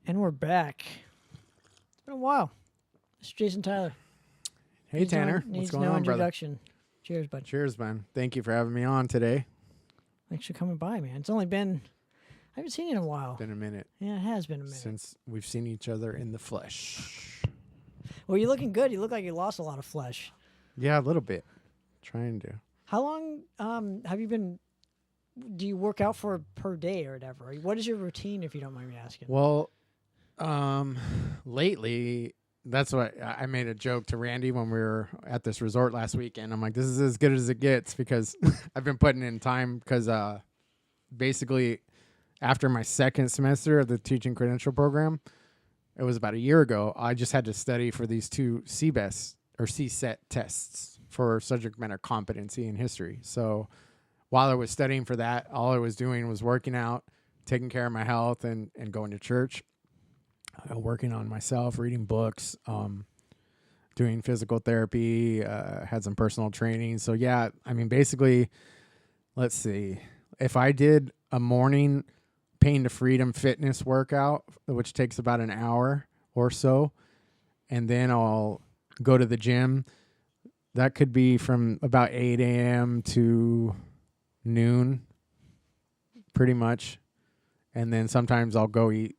And we're back. It's been a while. It's Jason Tyler. Hey, Tanner. What's going on, brother? Introduction. Cheers, bud. Cheers, man. Thank you for having me on today. Thanks for coming by, man. It's only been, I haven't seen you in a while. Been a minute. Yeah, it has been a minute. Since we've seen each other in the flesh. Well, you're looking good. You look like you lost a lot of flesh. Yeah, a little bit. Trying to. How long have you been, do you work out for per day or whatever? What is your routine, if you don't mind me asking? Well, lately, that's what I made a joke to Randy when we were at this resort last weekend. I'm like, this is as good as it gets because I've been putting in time because basically after my second semester of the teaching credential program, it was about a year ago, I just had to study for these two CBEST or CSET tests for subject matter competency in history. So while I was studying for that, all I was doing was working out, taking care of my health, and going to church. Working on myself, reading books, doing physical therapy, had some personal training. So yeah, I mean, basically, let's see. If I did a morning Pain to Freedom fitness workout, which takes about an hour or so, and then I'll go to the gym, that could be from about 8 a.m. to noon, pretty much. And then sometimes I'll go eat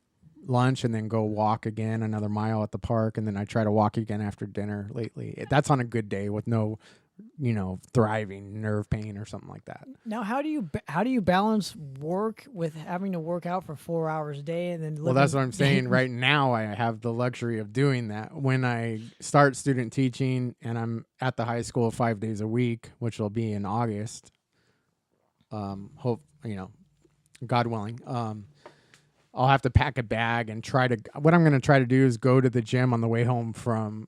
lunch and then go walk again another mile at the park, and then I try to walk again after dinner lately. That's on a good day with no, thriving nerve pain or something like that. Now, how do you balance work with having to work out for 4 hours a day and then living? Well, that's what I'm saying. Right now, I have the luxury of doing that. When I start student teaching and I'm at the high school 5 days a week, which will be in August, God willing, I'll have to pack a bag and what I'm going to try to do is go to the gym on the way home from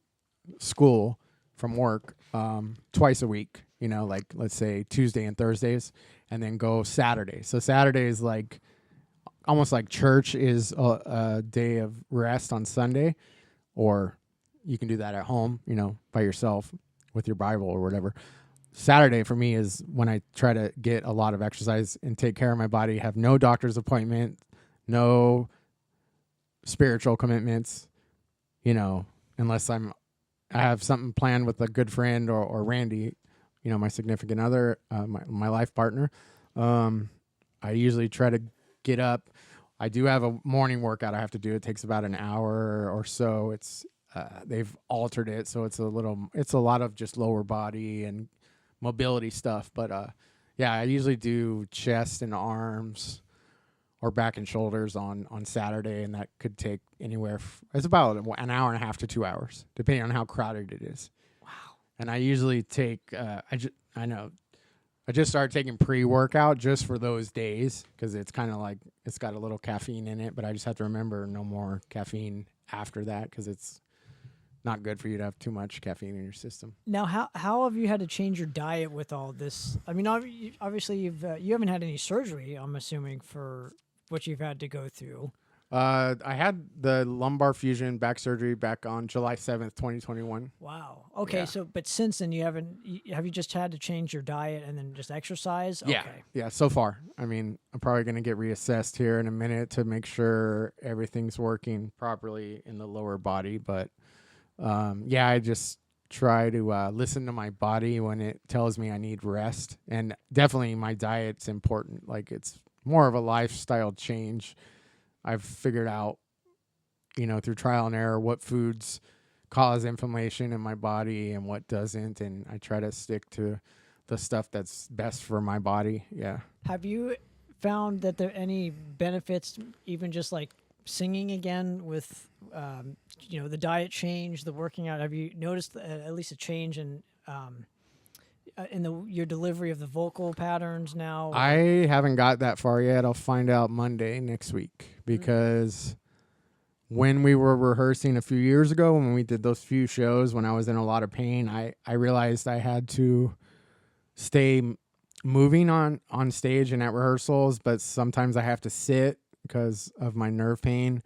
school, from work, twice a week, like let's say Tuesday and Thursdays, and then go Saturday. So Saturday is like almost like church is a day of rest on Sunday, or you can do that at home, by yourself with your Bible or whatever. Saturday for me is when I try to get a lot of exercise and take care of my body, have no doctor's appointment, no spiritual commitments, unless I have something planned with a good friend or Randy, my significant other, my life partner. I usually try to get up. I do have a morning workout I have to do. It takes about an hour or so. It's they've altered it, so it's a lot of just lower body and mobility stuff. But yeah, I usually do chest and arms or back and shoulders on Saturday, and that could take anywhere. It's about an hour and a half to 2 hours, depending on how crowded it is. Wow. And I usually take, I just started taking pre-workout just for those days because it's kind of like, it's got a little caffeine in it, but I just have to remember no more caffeine after that because it's not good for you to have too much caffeine in your system. Now, how have you had to change your diet with all this? I mean, obviously you haven't had any surgery, I'm assuming, for what you've had to go through. I had the lumbar fusion back surgery back on July 7th, 2021. Wow. Okay. Yeah. So, but since then have you just had to change your diet and then just exercise? Yeah. Okay. Yeah. So far, I mean, I'm probably going to get reassessed here in a minute to make sure everything's working properly in the lower body. But, yeah, I just try to listen to my body when it tells me I need rest, and definitely my diet's important. Like, it's more of a lifestyle change. I've figured out, through trial and error, what foods cause inflammation in my body and what doesn't. And I try to stick to the stuff that's best for my body. Yeah. Have you found that there are any benefits, even just like singing again with, the diet change, the working out? Have you noticed at least a change in your delivery of the vocal patterns now? I haven't got that far yet. I'll find out Monday next week because when we were rehearsing a few years ago, when we did those few shows, when I was in a lot of pain, I realized I had to stay moving on stage and at rehearsals, but sometimes I have to sit because of my nerve pain,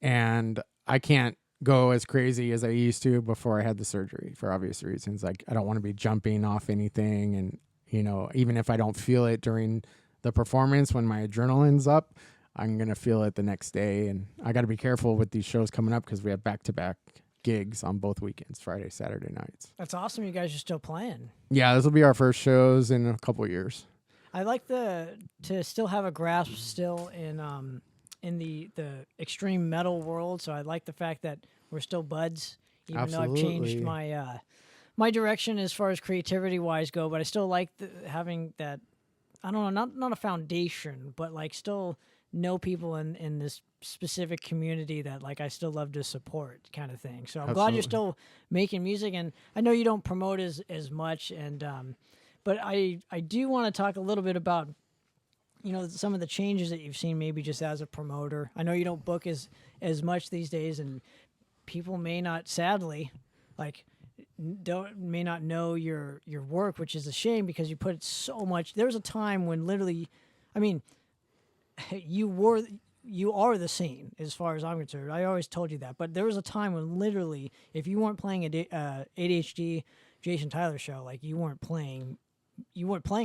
and I can't go as crazy as I used to before I had the surgery for obvious reasons. Like, I don't want to be jumping off anything, and even if I don't feel it during the performance when my adrenaline's up, I'm going to feel it the next day. And I got to be careful with these shows coming up because we have back-to-back gigs on both weekends, Friday, Saturday nights. That's awesome. You guys are still playing. Yeah, this will be our first shows in a couple of years. I like to still have a grasp still in the extreme metal world. So I like the fact that we're still buds, even though I've changed my my direction as far as creativity wise go. But I still like having that. I don't know, not a foundation, but like still know people in this specific community that like I still love to support, kind of thing. So I'm glad you're still making music, and I know you don't promote as much, and but I do want to talk a little bit about, you know, some of the changes that you've seen maybe just as a promoter. I know you don't book as much these days, and people may not, sadly, like may not know your work, which is a shame because you put so much. There was a time when literally, I mean, you are the scene as far as I'm concerned. I always told you that, but there was a time when literally, if you weren't playing a ADHD Jason Tyler show, like you weren't playing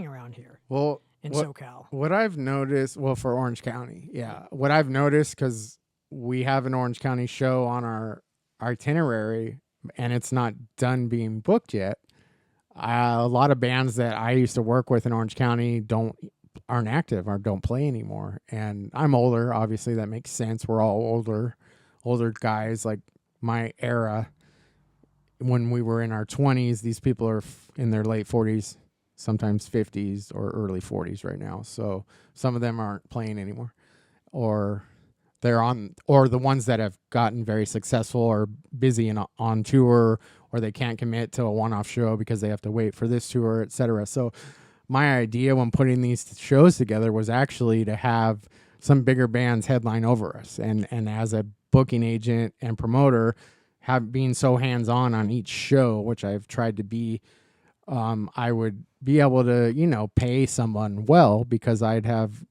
around here. Well, in SoCal. What I've noticed, well, for Orange County, what I've noticed, because we have an Orange County show on our itinerary, and it's not done being booked yet. A lot of bands that I used to work with in Orange County aren't active or don't play anymore. And I'm older, obviously that makes sense. We're all older guys, like my era. When we were in our 20s, these people are in their late 40s, sometimes 50s or early 40s right now. So some of them aren't playing anymore, or the ones that have gotten very successful or busy and on tour, or they can't commit to a one-off show because they have to wait for this tour, etc. So my idea when putting these shows together was actually to have some bigger bands headline over us. And as a booking agent and promoter, being so hands-on on each show, which I've tried to be, I would be able to, you know, pay someone well because I'd have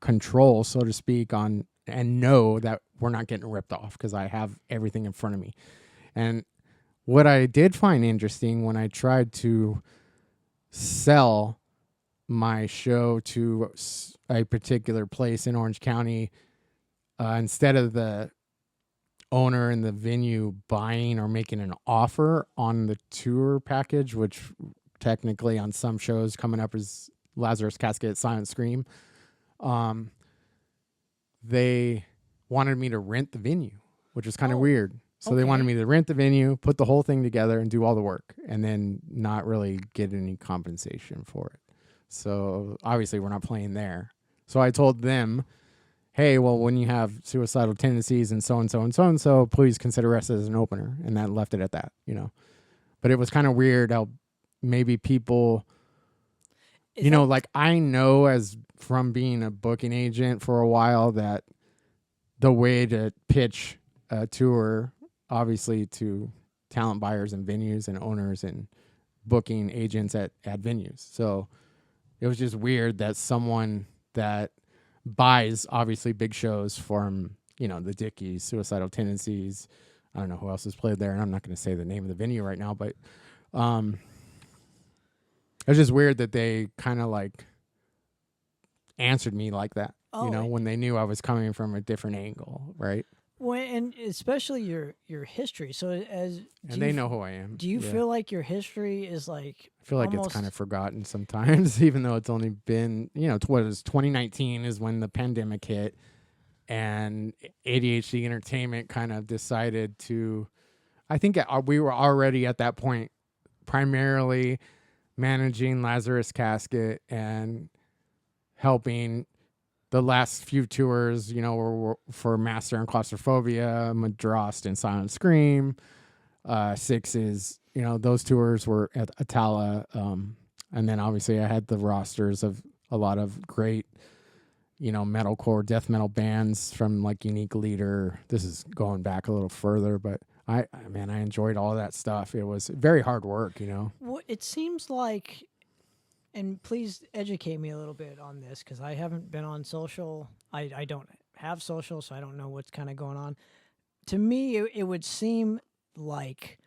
control, so to speak, on and know that we're not getting ripped off because I have everything in front of me. And what I did find interesting when I tried to sell my show to a particular place in Orange County, instead of the owner and the venue buying or making an offer on the tour package, which technically on some shows coming up is Lazarus Casket, Silent Scream, they wanted me to rent the venue, which was kind of weird. So they wanted me to rent the venue, put the whole thing together, and do all the work, and then not really get any compensation for it. So obviously we're not playing there. So I told them, hey, well, when you have suicidal tendencies and so and so and so and so, please consider us as an opener. And that left it at that, you know. But it was kind of weird how maybe people, you know, like I know as from being a booking agent for a while that the way to pitch a tour, obviously to talent buyers and venues and owners and booking agents at venues. So it was just weird that someone that buys obviously big shows from, you know, the Dickies, Suicidal Tendencies, I don't know who else has played there, and I'm not going to say the name of the venue right now, but it was just weird that they kind of like answered me like that, you know, when they knew I was coming from a different angle, right? Well, and especially your history. So they know who I am. Do you feel like your history is like? I feel like it's kind of forgotten sometimes, even though it's only been, you know, 2019 is when the pandemic hit, and ADHD Entertainment kind of decided to. I think we were already at that point, primarily managing Lazarus Casket and helping. The last few tours, you know, were for Master and Claustrophobia, Madrost and Silent Scream, Sixes. You know, those tours were at Atala. And then obviously I had the rosters of a lot of great, you know, metalcore, death metal bands from like Unique Leader. This is going back a little further, but I enjoyed all that stuff. It was very hard work, you know. Well, it seems like. And please educate me a little bit on this because I haven't been on social. I don't have social, so I don't know what's kind of going on. To me, it would seem like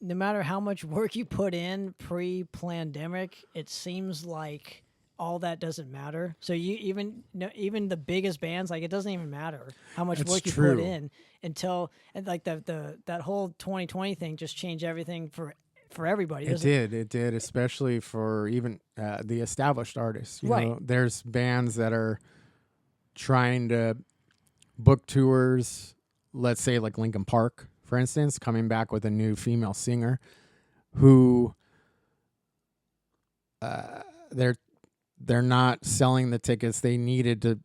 no matter how much work you put in pre-pandemic, it seems like all that doesn't matter. So you even the biggest bands, like it doesn't even matter how much That's work you true. put in until and like that whole 2020 thing just changed everything for everybody. It did, especially for even the established artists. You Right. know, there's bands that are trying to book tours, let's say like Linkin Park, for instance, coming back with a new female singer who they're not selling the tickets they needed to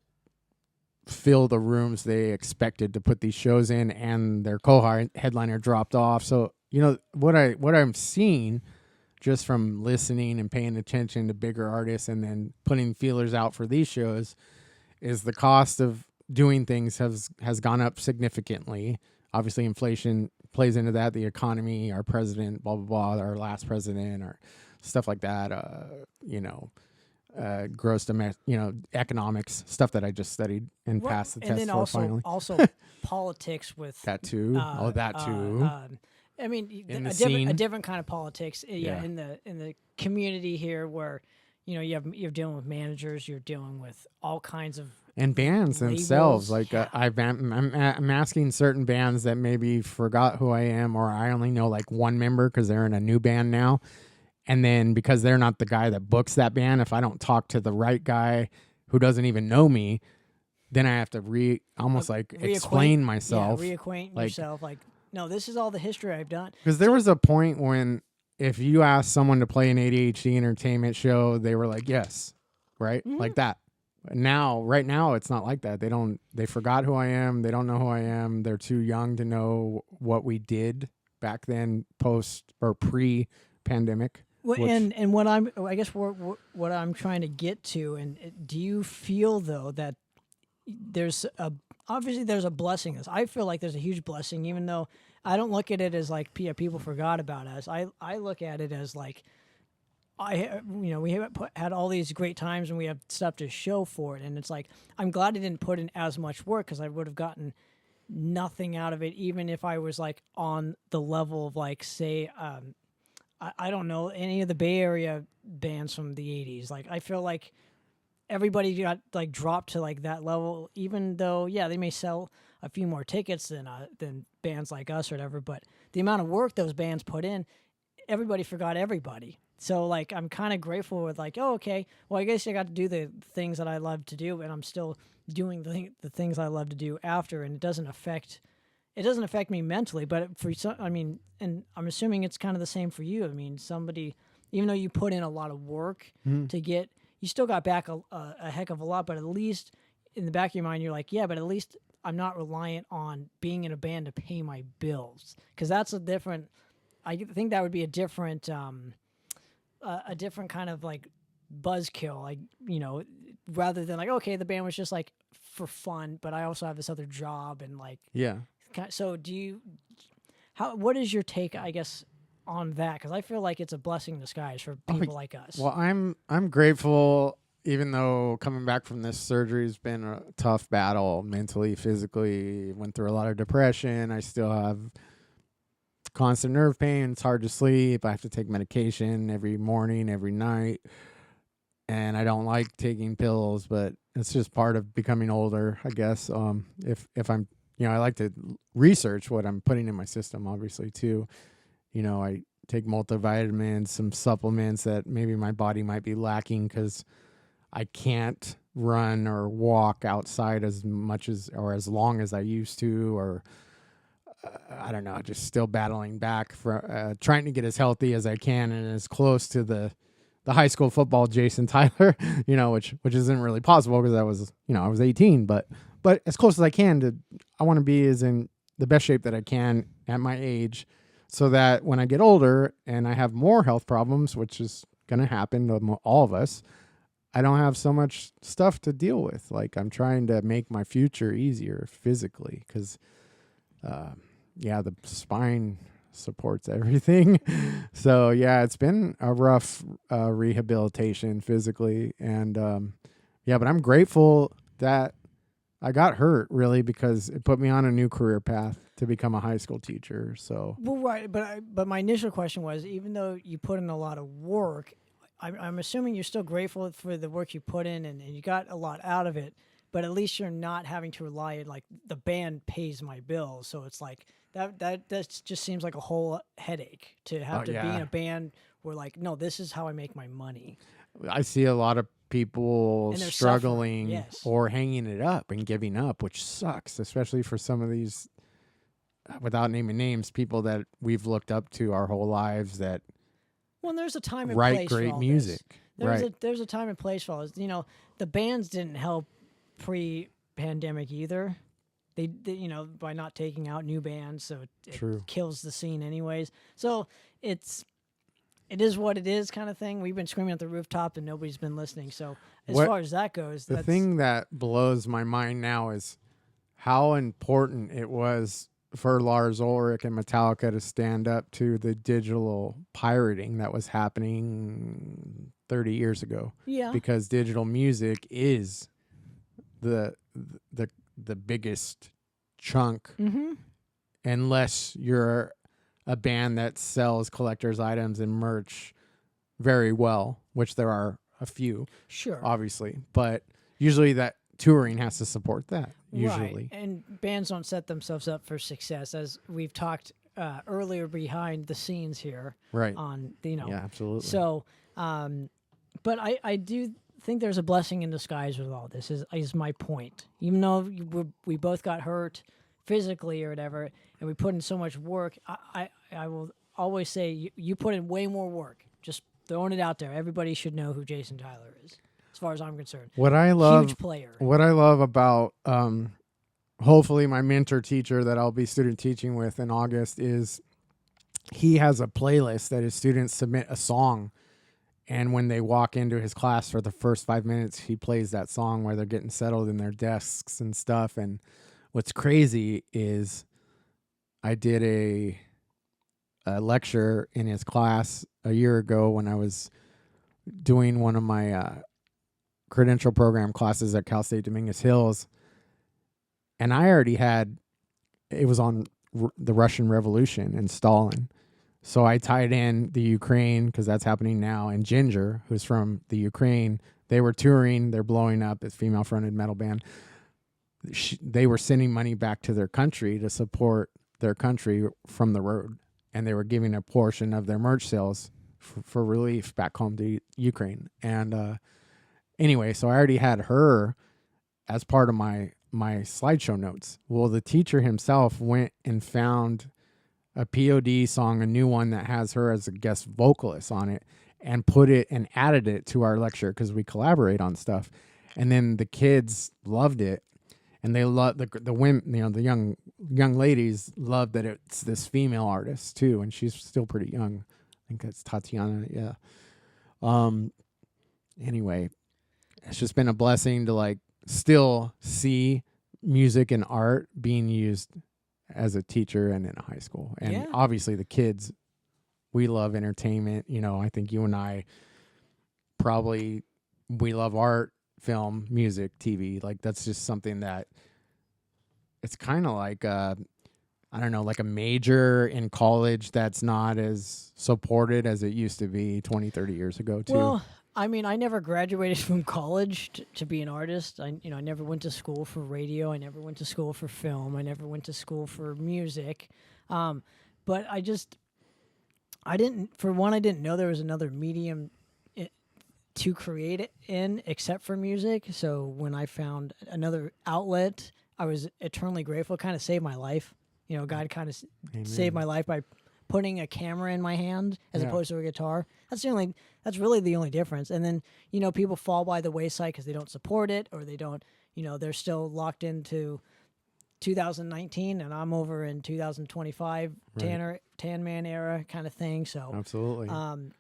fill the rooms they expected to put these shows in, and their co-headliner dropped off. So, you know, what I'm seeing just from listening and paying attention to bigger artists and then putting feelers out for these shows is the cost of doing things has gone up significantly. Obviously, inflation plays into that, the economy, our president, blah, blah, blah, our last president, or stuff like that, gross economics, stuff that I just studied and passed the test for finally. Also politics with that too. That too. I mean, scene. a different kind of politics. In the community here, where you're dealing with managers, you're dealing with all kinds of and bands labels. Themselves. Like I'm asking certain bands that maybe forgot who I am, or I only know like one member because they're in a new band now. And then because they're not the guy that books that band, if I don't talk to the right guy who doesn't even know me, then I have to explain myself. Yeah, reacquaint yourself. Like, no, this is all the history I've done. Because there was a point when if you asked someone to play an ADHD entertainment show, they were like, yes, right? Mm-hmm. Like that. Right now, it's not like that. They forgot who I am. They don't know who I am. They're too young to know what we did back then, post or pre-pandemic. Well, and what I'm trying to get to, and do you feel though that obviously there's a blessing? I feel like there's a huge blessing, even though I don't look at it as like people forgot about us. I look at it as like we have had all these great times and we have stuff to show for it, and it's like I'm glad I didn't put in as much work because I would have gotten nothing out of it, even if I was like on the level of like say. I don't know any of the Bay Area bands from the 80s. Like, I feel like everybody got like dropped to like that level, even though, they may sell a few more tickets than bands like us or whatever. But the amount of work those bands put in, everybody forgot everybody. So like, I'm kind of grateful with like, oh, okay, well, I guess I got to do the things that I love to do, and I'm still doing the things I love to do after, and it doesn't affect me mentally, but for some, I mean, and I'm assuming it's kind of the same for you. I mean, somebody, even though you put in a lot of work to get, you still got back a heck of a lot, but at least in the back of your mind, you're like, yeah, but at least I'm not reliant on being in a band to pay my bills. Because that's I think that would be a different kind of like buzzkill, like, rather than like, okay, the band was just like for fun, but I also have this other job and like, yeah. So what is your take, I guess, on that? Because I feel like it's a blessing in disguise for people like us. Well, I'm grateful, even though coming back from this surgery has been a tough battle mentally, physically. Went through a lot of depression. I still have constant nerve pain. It's hard to sleep. I have to take medication every morning, every night. And I don't like taking pills, but it's just part of becoming older, I guess. If I'm I like to research what I'm putting in my system, obviously, too. I take multivitamins, some supplements that maybe my body might be lacking because I can't run or walk outside as much or as long as I used to, or I don't know, just still battling back for trying to get as healthy as I can and as close to the high school football Jason Tyler, which isn't really possible because I was 18, but as close as I can I want to be as in the best shape that I can at my age, so that when I get older and I have more health problems, which is going to happen to all of us, I don't have so much stuff to deal with. Like, I'm trying to make my future easier physically because, the spine supports everything. So, it's been a rough rehabilitation physically. And, but I'm grateful that I got hurt, really, because it put me on a new career path to become a high school teacher. So, well, right, but my initial question was, even though you put in a lot of work, I'm assuming you're still grateful for the work you put in, and you got a lot out of it. But at least you're not having to rely on, like, the band pays my bills, so it's like that just seems like a whole headache to have to be in a band where, like, no, this is how I make my money. I see a lot of people struggling yes. or hanging it up and giving up, which sucks, especially for some of these, without naming names, people that we've looked up to our whole lives that there's a time and write place great for all music. This. There's a time and place for all this. You know, the bands didn't help pre-pandemic either. They by not taking out new bands, so it kills the scene anyways. So it is what it is, kind of thing. We've been screaming at the rooftop and nobody's been listening. So as far as that goes, the thing that blows my mind now is how important it was for Lars Ulrich and Metallica to stand up to the digital pirating that was happening 30 years ago. Yeah. Because digital music is the biggest chunk, unless you're a band that sells collector's items and merch very well, which there are a few, obviously, but usually that touring has to support that, usually. Right. And bands don't set themselves up for success, as we've talked earlier behind the scenes here, right? On yeah, absolutely. So, but I do think there's a blessing in disguise with all this. Is my point. Even though we both got hurt physically or whatever, and we put in so much work, I will always say you put in way more work. Just throwing it out there. Everybody should know who Jason Tyler is, as far as I'm concerned. What I love, huge player. What I love about hopefully my mentor teacher that I'll be student teaching with in August is he has a playlist that his students submit a song. And when they walk into his class for the first 5 minutes, he plays that song where they're getting settled in their desks and stuff. And what's crazy is I did a lecture in his class a year ago when I was doing one of my credential program classes at Cal State Dominguez Hills. And I already had, it was on the Russian Revolution and Stalin. So I tied in the Ukraine, because that's happening now, and Ginger, who's from the Ukraine. They were touring. They're blowing up. It's a female-fronted metal band. They were sending money back to their country to support their country from the road. And they were giving a portion of their merch sales for relief back home to Ukraine. And anyway, so I already had her as part of my slideshow notes. Well, the teacher himself went and found a POD song, a new one that has her as a guest vocalist on it, and put it and added it to our lecture because we collaborate on stuff. And then the kids loved it, and they love the women, the young ladies loved that it's this female artist too, and she's still pretty young. I think that's Tatiana. Yeah. Anyway, it's just been a blessing to like still see music and art being used as a teacher and in a high school. And obviously the kids, we love entertainment. I think you and I we love art, film, music, TV. Like that's just something that it's kind of like, I don't know, like a major in college that's not as supported as it used to be 20, 30 years ago too. Well, I mean, I never graduated from college to be an artist. I never went to school for radio. I never went to school for film. I never went to school for music. But I didn't know there was another medium to create it in except for music. So when I found another outlet, I was eternally grateful. It kind of saved my life. God kind of saved my life by putting a camera in my hand as opposed to a guitar. That's really the only difference. And then, people fall by the wayside because they don't support it, or they don't, they're still locked into 2019 and I'm over in 2025, right. Tan Man era kind of thing. So absolutely. And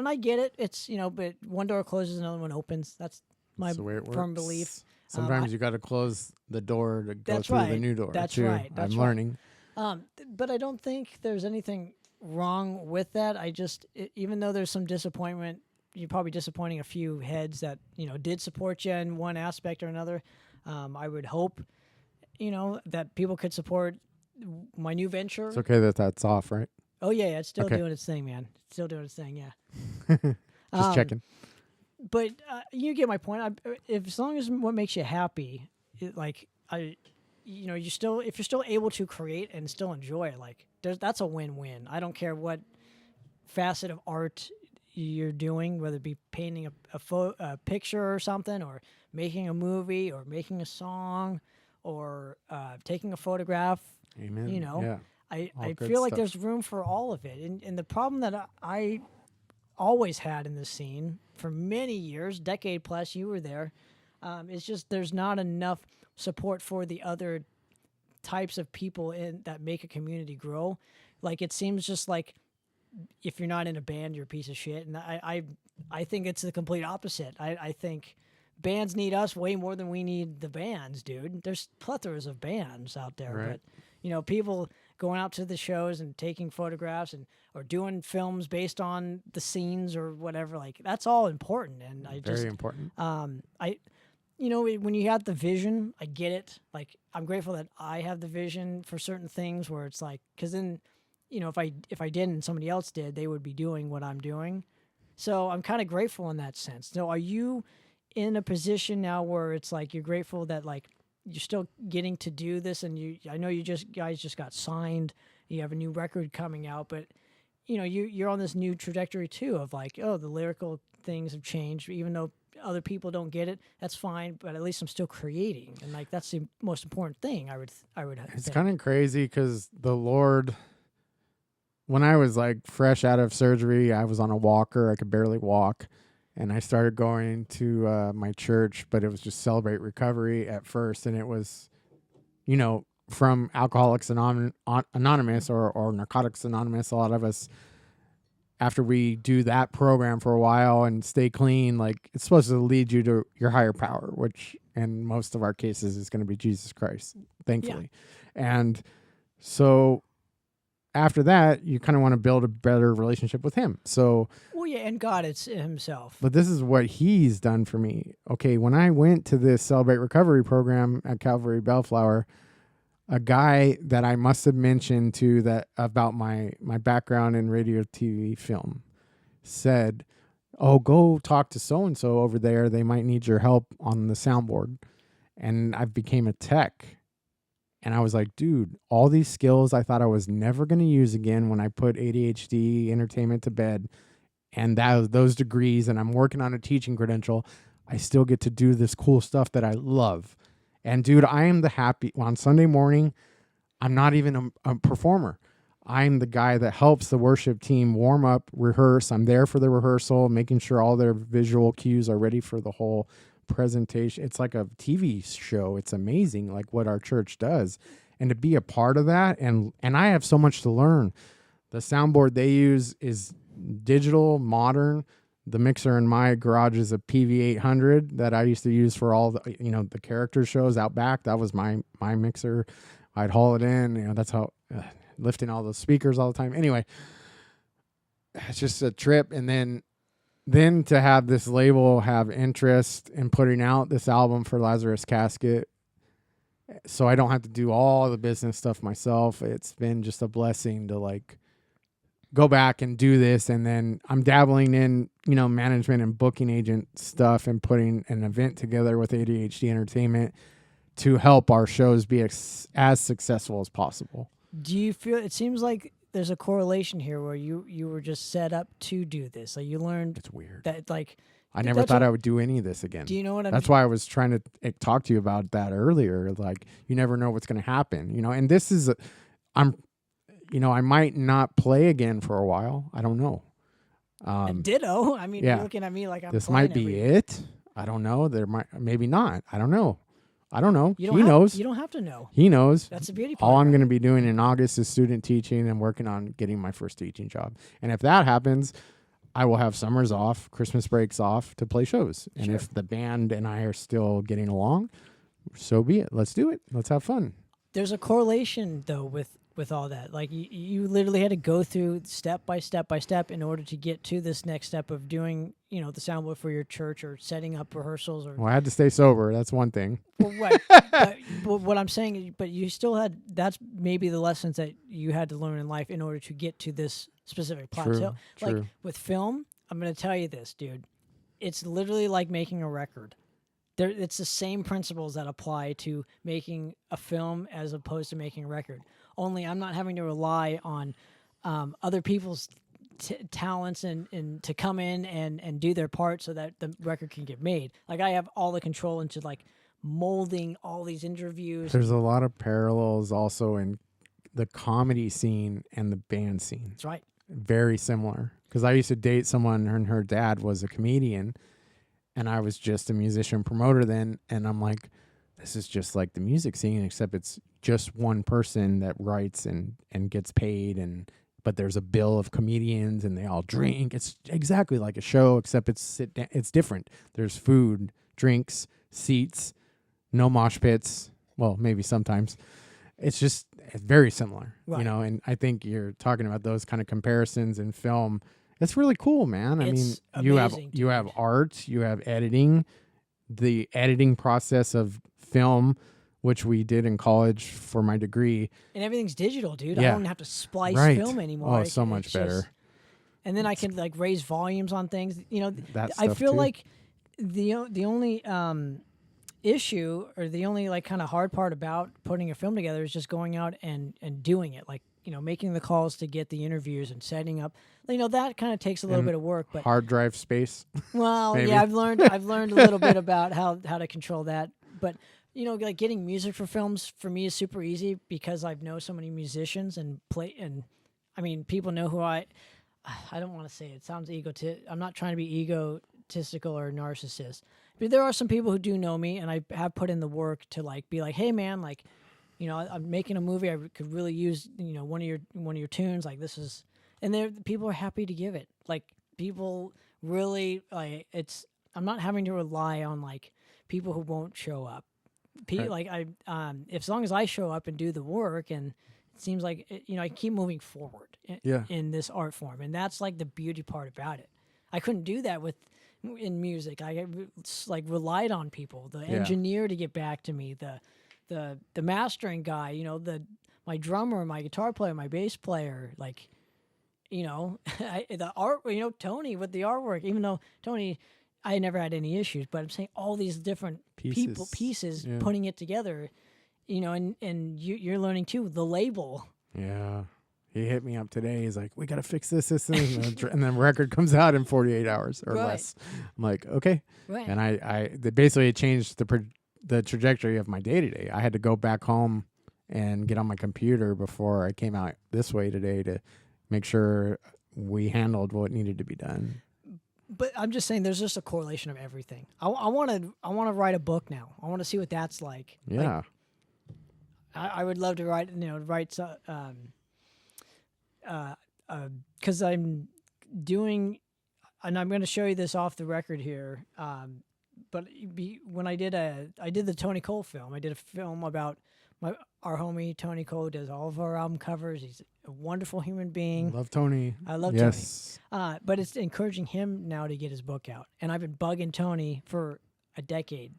I get it. It's, but one door closes, another one opens. That's my firm belief. Sometimes you got to close the door to go through the new door. That's too. right. I'm learning. But I don't think there's anything wrong with that. Even though there's some disappointment, you're probably disappointing a few heads that, did support you in one aspect or another. I would hope, that people could support my new venture. It's okay that that's off, right? Oh, yeah, it's still doing its thing, man. It's still doing its thing, yeah. Just checking. But you get my point. If as long as what makes you happy, you're still if you're still able to create and still enjoy it, like that's a win-win. I don't care what facet of art you're doing, whether it be painting a picture or something, or making a movie, or making a song, or taking a photograph. Amen. Yeah. I feel like there's room for all of it. And the problem that I always had in the scene for many years, decade plus, you were there, it's just there's not enough support for the other types of people that make a community grow. Like, it seems just like if you're not in a band, you're a piece of shit. And I think it's the complete opposite. I think bands need us way more than we need the bands, dude. There's plethoras of bands out there, right. But people going out to the shows and taking photographs or doing films based on the scenes or whatever, like that's all important. And very important. When you have the vision, I get it. Like, I'm grateful that I have the vision for certain things where it's like, because then, if I didn't and somebody else did, they would be doing what I'm doing. So I'm kind of grateful in that sense. So are you in a position now where it's like you're grateful that like you're still getting to do this, and I know you guys just got signed, you have a new record coming out, but you're on this new trajectory too of like, oh, the lyrical things have changed, even though other people don't get it, that's fine, but at least I'm still creating, and like that's the most important thing. I would it's kind of crazy because the Lord, when I was like fresh out of surgery, I was on a walker, I could barely walk. And I started going to my church, but it was just Celebrate Recovery at first. And it was, from Alcoholics Anonymous or Narcotics Anonymous. A lot of us, after we do that program for a while and stay clean, like it's supposed to lead you to your higher power, which in most of our cases is going to be Jesus Christ, thankfully. Yeah. And so after that, you kind of want to build a better relationship with him. So, well, yeah, and God it's himself. But this is what he's done for me. Okay, when I went to this Celebrate Recovery program at Calvary Bellflower, a guy that I must have mentioned to that about my background in radio, TV, film said, "Oh, go talk to so-and-so over there. They might need your help on the soundboard." And I became a tech. And I was like, dude, all these skills I thought I was never going to use again when I put ADHD entertainment to bed, and those degrees, and I'm working on a teaching credential, I still get to do this cool stuff that I love. And dude, I am on Sunday morning, I'm not even a performer. I'm the guy that helps the worship team warm up, rehearse. I'm there for the rehearsal, making sure all their visual cues are ready for the whole presentation. It's like a TV show. It's amazing, like what our church does, and to be a part of that. And I have so much to learn. The soundboard they use is digital, modern. The mixer in my garage is a PV800 that I used to use for all the the character shows out back. That was my mixer. I'd haul it in. That's how lifting all those speakers all the time. Anyway, it's just a trip. And then to have this label have interest in putting out this album for Lazarus Casket, so I don't have to do all the business stuff myself. It's been just a blessing to like go back and do this. And then I'm dabbling in, management and booking agent stuff and putting an event together with ADHD Entertainment to help our shows be as successful as possible. Do you feel, it seems like there's a correlation here where you were just set up to do this. Like you learned. It's weird. That like I never thought I would do any of this again. Do you know what I mean? That's why I was trying to talk to you about that earlier. Like you never know what's going to happen, and this is, I might not play again for a while. I don't know. Ditto. I mean, yeah. You're looking at me like I'm this might be it. I don't know. There might, maybe not. I don't know. He knows. You don't have to know. He knows. That's the beauty part. All I'm going to be doing in August is student teaching and working on getting my first teaching job. And if that happens, I will have summers off, Christmas breaks off to play shows. And if the band and I are still getting along, so be it. Let's do it. Let's have fun. There's a correlation, though, with all that. Like, you literally had to go through step by step by step in order to get to this next step of doing, the soundboard for your church or setting up rehearsals. Well, I had to stay sober. That's one thing. Well, right. but what I'm saying is, but you still had, that's maybe the lessons that you had to learn in life in order to get to this specific plateau. True. Like, with film, I'm going to tell you this, dude. It's literally like making a record. It's the same principles that apply to making a film as opposed to making a record. Only I'm not having to rely on other people's talents and to come in and do their part so that the record can get made. Like I have all the control into like molding all these interviews. There's a lot of parallels also in the comedy scene and the band scene. That's right. Very similar. Because I used to date someone and her dad was a comedian and I was just a musician promoter then. And I'm like, this is just like the music scene, except it's just one person that writes and gets paid. But there's a bill of comedians and they all drink. It's exactly like a show, except it's different. There's food, drinks, seats, no mosh pits. Well, maybe sometimes. It's very similar, right. You know, and I think you're talking about those kind of comparisons in film. It's really cool, man. I mean, amazing, you have art, you have editing, the editing process of film, which we did in college for my degree. And everything's digital, dude. Yeah. I don't have to splice right. film anymore. Oh, so much better. And then I can like raise volumes on things. You know, I feel too. like the only issue or the only like kind of hard part about putting a film together is just going out and doing it, like, you know, making the calls to get the interviews and setting up, you know, that kind of takes a little bit of work, but hard drive space. Well, yeah, I've learned a little bit about how to control that, but you know, like getting music for films for me is super easy because I know so many musicians and I mean, people know who I don't want to say it sounds I'm not trying to be egotistical or narcissist. But there are some people who do know me, and I have put in the work to like be like, hey man, like, you know, I'm making a movie. I could really use, you know, one of your tunes. Like this is, and people are happy to give it. Like people really like it's. I'm not having to rely on like people who won't show up. Right. Like as long as I show up and do the work, and it seems like you know I keep moving forward in this art form, and that's like the beauty part about it. I couldn't do that in music. I like relied on people, the engineer to get back to me, the mastering guy, you know, my drummer, my guitar player, my bass player, like, you know, the art, you know, Tony with the artwork, even though Tony, I never had any issues, but I'm saying all these different pieces putting it together, you know, and you're learning too, the label. Yeah. He hit me up today. He's like, we got to fix this, and then the record comes out in 48 hours or less. I'm like, okay. Right. And basically it changed the trajectory of my day-to-day. I had to go back home and get on my computer before I came out this way today to make sure we handled what needed to be done. But I'm just saying there's just a correlation of everything. I want to write a book now. I want to see what that's like. Yeah. Like, I would love to write because I'm doing, and I'm going to show you this off the record here. But when I did the Tony Cole film, I did a film about our homie Tony Cole. Does all of our album covers. He's a wonderful human being. Love Tony. I love Tony. But it's encouraging him now to get his book out, and I've been bugging Tony for a decade.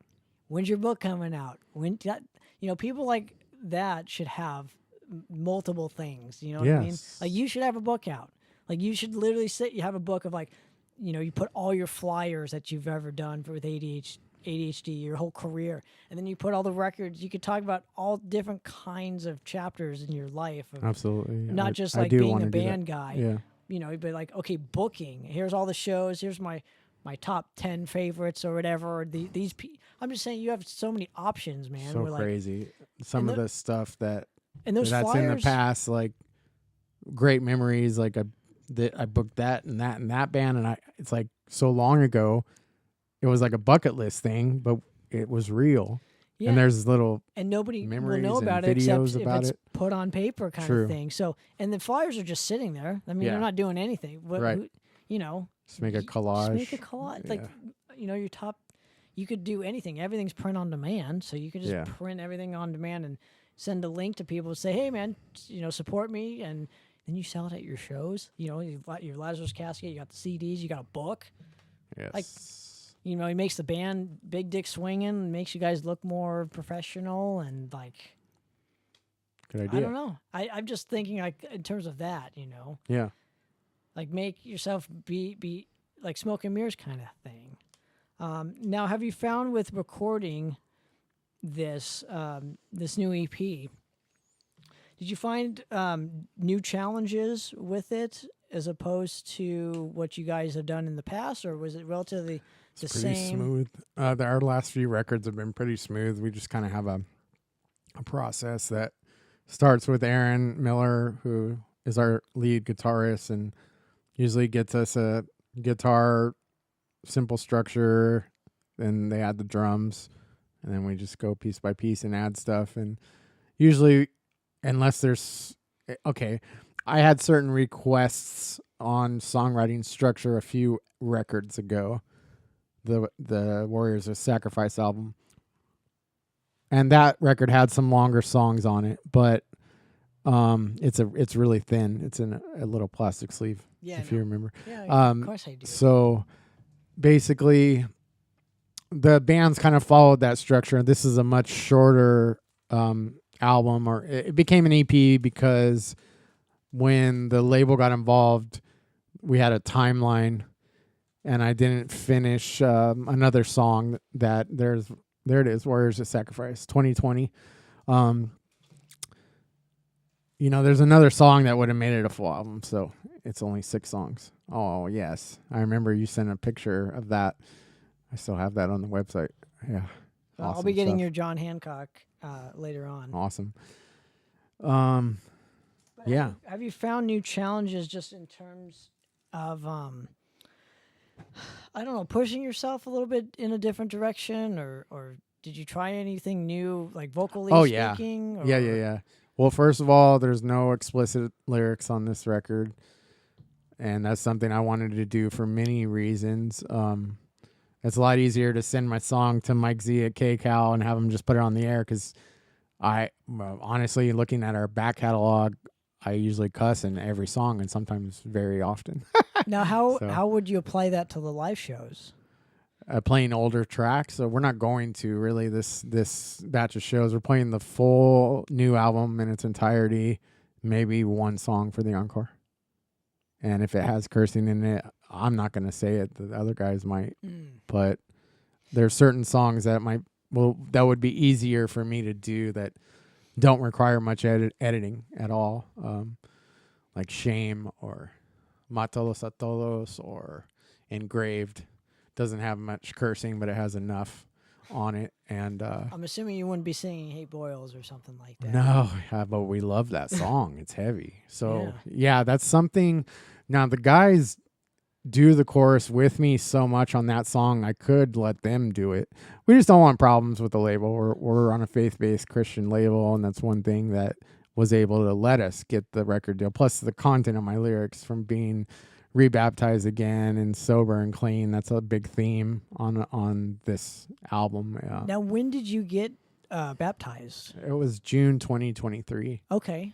When's your book coming out? People like that should have multiple things, you know what I mean? Like you should have a book out. Like you should literally you have a book of like, you know, you put all your flyers that you've ever done with ADHD, your whole career, and then you put all the records. You could talk about all different kinds of chapters in your life. Absolutely. Not just like being a band guy. Yeah. You know, but like, okay, booking. Here's all the shows. Here's my top 10 favorites or whatever. I'm just saying you have so many options, man. So crazy. Some of the stuff that's flyers, in the past, like great memories. Like I booked that and that band, and it's like so long ago. It was like a bucket list thing, but it was real. Yeah. And there's little and nobody memories will know about and it videos except about if it's put on paper kind of thing. So and the flyers are just sitting there. I mean, they're not doing anything. Right. You know, just make a collage. Yeah. Like, you know, you could do anything. Everything's print on demand, so you could just print everything on demand and send a link to people and say, hey, man, you know, support me. And then you sell it at your shows. You know, your Lazarus Casket, you got the CDs, you got a book. Yes. Like, you know, he makes the band Big Dick Swinging, makes you guys look more professional and, like... Good idea. I don't know. I'm just thinking, like, in terms of that, you know? Yeah. Like, make yourself be like smoke and mirrors kind of thing. Now, have you found with recording this this new EP, did you find new challenges with it as opposed to what you guys have done in the past, or was it relatively the pretty same? Smooth. Our last few records have been pretty smooth. We just kind of have a process that starts with Aaron Miller, who is our lead guitarist, and usually gets us a guitar, simple structure, then they add the drums, and then we just go piece by piece and add stuff. And usually, unless there's I had certain requests on songwriting structure a few records ago, the Warriors of Sacrifice album, and that record had some longer songs on it, but it's really thin. It's in a little plastic sleeve, if you remember. Yeah, of course I do. So basically, the bands kind of followed that structure. This is a much shorter album, or it became an EP because when the label got involved, we had a timeline, and I didn't finish another song that there it is, Warriors of Sacrifice, 2020. There's another song that would have made it a full album, so it's only 6 songs. Oh, yes. I remember you sent a picture of that. I still have that on the website. Yeah. Well, Awesome I'll be getting stuff. your John Hancock later on. Awesome. But Yeah. Have you found new challenges just in terms of, I don't know, pushing yourself a little bit in a different direction, or did you try anything new, like vocally speaking? Yeah. Well, first of all, there's no explicit lyrics on this record, and that's something I wanted to do for many reasons. It's a lot easier to send my song to Mike Z at KCal and have him just put it on the air, because honestly, looking at our back catalog, I usually cuss in every song, and sometimes very often. Now, how would you apply that to the live shows? Playing older tracks, so we're not going to really this batch of shows. We're playing the full new album in its entirety, maybe one song for the encore. And if it has cursing in it, I'm not going to say it. The other guys might, but there's certain songs that that would be easier for me to do that don't require much editing at all, like Shame or Matalos a Todos or Engraved. Doesn't have much cursing, but it has enough on it. And I'm assuming you wouldn't be singing "Hate Boils" or something like that. No, but we love that song. It's heavy. So yeah, that's something. Now the guys do the chorus with me so much on that song, I could let them do it. We just don't want problems with the label. We're on a faith-based Christian label, and that's one thing that was able to let us get the record deal. Plus the content of my lyrics, from being rebaptized again and sober and clean. That's a big theme on this album. Now, when did you get baptized? It was June 2023. Okay.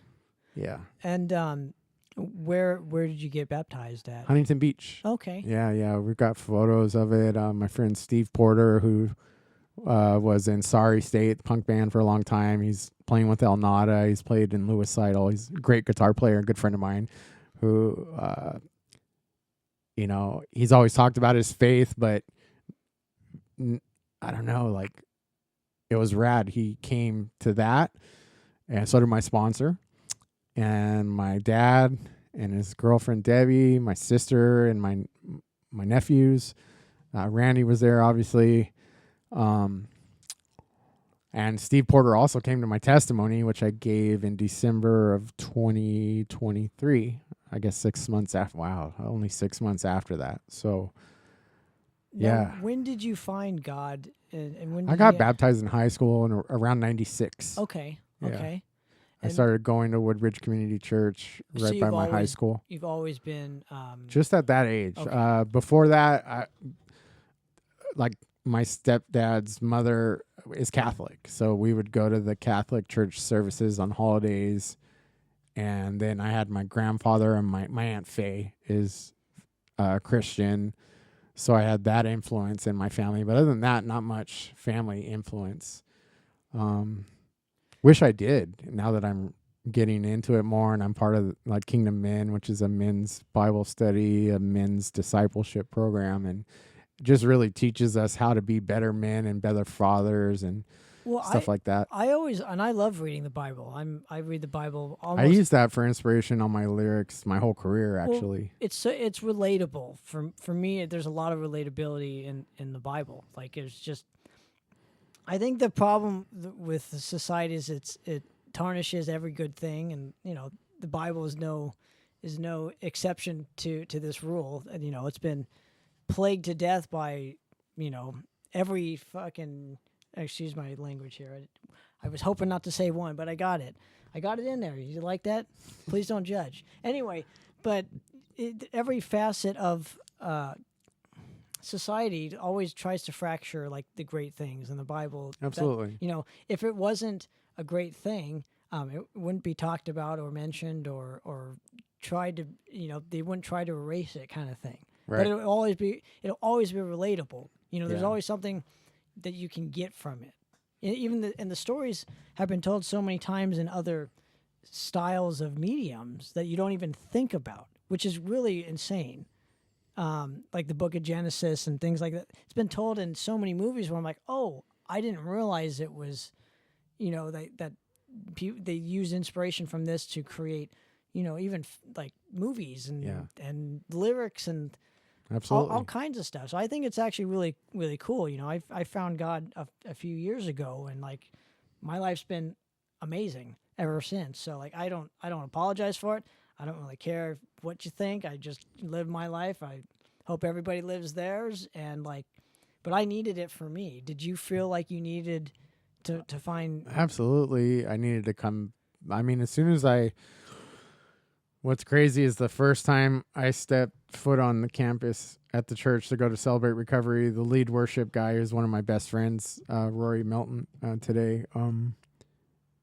Yeah. And where did you get baptized at? Huntington Beach. Okay. Yeah. We've got photos of it. My friend Steve Porter, who was in Sorry State, punk band for a long time. He's playing with El Nada. He's played in Louis Seidel. He's a great guitar player, a good friend of mine, who he's always talked about his faith, but I don't know, like, it was rad. He came to that, and so did my sponsor, and my dad, and his girlfriend Debbie, my sister, and my nephews. Randy was there, obviously. And Steve Porter also came to my testimony, which I gave in December of 2023. I guess 6 months after. Wow, only 6 months after that. So, yeah. Now, when did you find God? And when did I got baptized in high school in around 96. Okay. Yeah. Okay. I started going to Woodbridge Community Church right by my high school. You've always been just at that age. Okay. Before that, my stepdad's mother is Catholic, so we would go to the Catholic church services on holidays. And then I had my grandfather, and my Aunt Faye is Christian, so I had that influence in my family. But other than that, not much family influence. Wish I did, now that I'm getting into it more, and I'm part of like Kingdom Men, which is a men's Bible study, a men's discipleship program, and just really teaches us how to be better men and better fathers and stuff like that. I love reading the Bible. I read the Bible almost. I use that for inspiration on my lyrics my whole career, actually. Well, it's relatable for me. There's a lot of relatability in the Bible. Like it's just, I think the problem with the society is it tarnishes every good thing, and the Bible is no exception to this rule. And it's been plagued to death by every fucking, excuse my language here. I was hoping not to say one, but I got it. I got it in there. You like that? Please don't judge. Anyway, but every facet of society always tries to fracture like the great things in the Bible. Absolutely. That, if it wasn't a great thing, it wouldn't be talked about or mentioned or tried to, they wouldn't try to erase it, kind of thing. Right. But it'll always be relatable. There's always something that you can get from it. Even the stories have been told so many times in other styles of mediums that you don't even think about, which is really insane. Like the Book of Genesis and things like that. It's been told in so many movies where I'm like, oh, I didn't realize it was, that they use inspiration from this to create, even like movies and lyrics and absolutely all kinds of stuff. So I think it's actually really, really cool. I found God a few years ago, and like my life's been amazing ever since. So like I don't apologize for it. I don't really care what you think. I just live my life. I hope everybody lives theirs, and but I needed it for me. Did you feel like you needed to find? Absolutely, I needed to come. I mean, as soon as what's crazy is the first time I stepped foot on the campus at the church to go to celebrate recovery, the lead worship guy, who's one of my best friends, Rory Melton, today,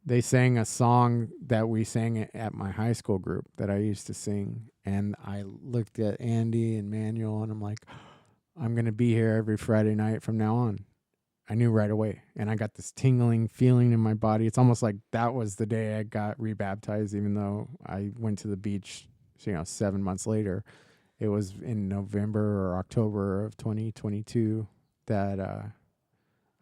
they sang a song that we sang at my high school group that I used to sing. And I looked at Andy and Manuel, and I'm like, I'm going to be here every Friday night from now on. I knew right away. And I got this tingling feeling in my body. It's almost like that was the day I got rebaptized, even though I went to the beach, 7 months later. It was in November or October of 2022 that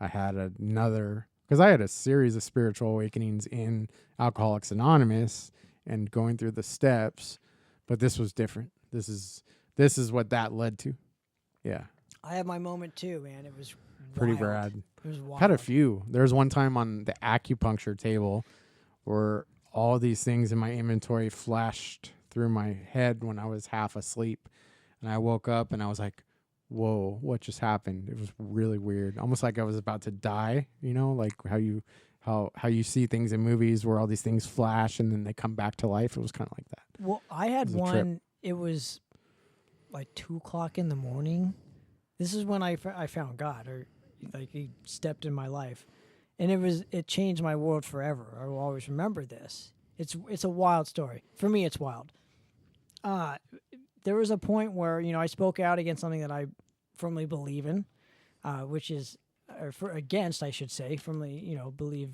I had another, because I had a series of spiritual awakenings in Alcoholics Anonymous and going through the steps, but this was different. This is what that led to. Yeah. I had my moment too, man. It was pretty wild. rad. It was wild. Had a few. There was one time on the acupuncture table where all these things in my inventory flashed through my head when I was half asleep. And I woke up and I was like, whoa, what just happened? It was really weird. Almost like I was about to die, like how you see things in movies where all these things flash and then they come back to life. It was kind of like that. Well, I had one, it was like 2:00 in the morning. This is when I found God, or like he stepped in my life. And it changed my world forever. I will always remember this. It's a wild story. For me, it's wild. There was a point where, I spoke out against something that I firmly believe in, which is, against, I should say, firmly, believe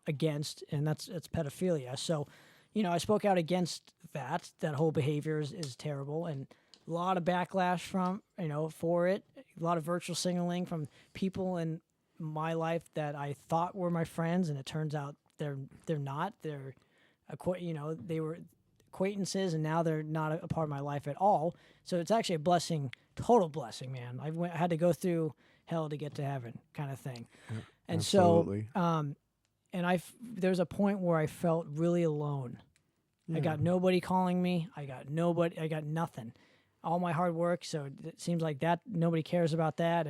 against, and that's pedophilia. So, I spoke out against that whole behavior is terrible, and a lot of backlash for it, a lot of virtual signaling from people in my life that I thought were my friends, and it turns out they're not. They're, they were acquaintances, and now they're not a part of my life at all. So it's actually a blessing, total blessing, man. I had to go through hell to get to heaven, kind of thing. Yeah, and absolutely. So, there's a point where I felt really alone. Yeah. I got nobody calling me. I got nothing. All my hard work. So it seems like that nobody cares about that.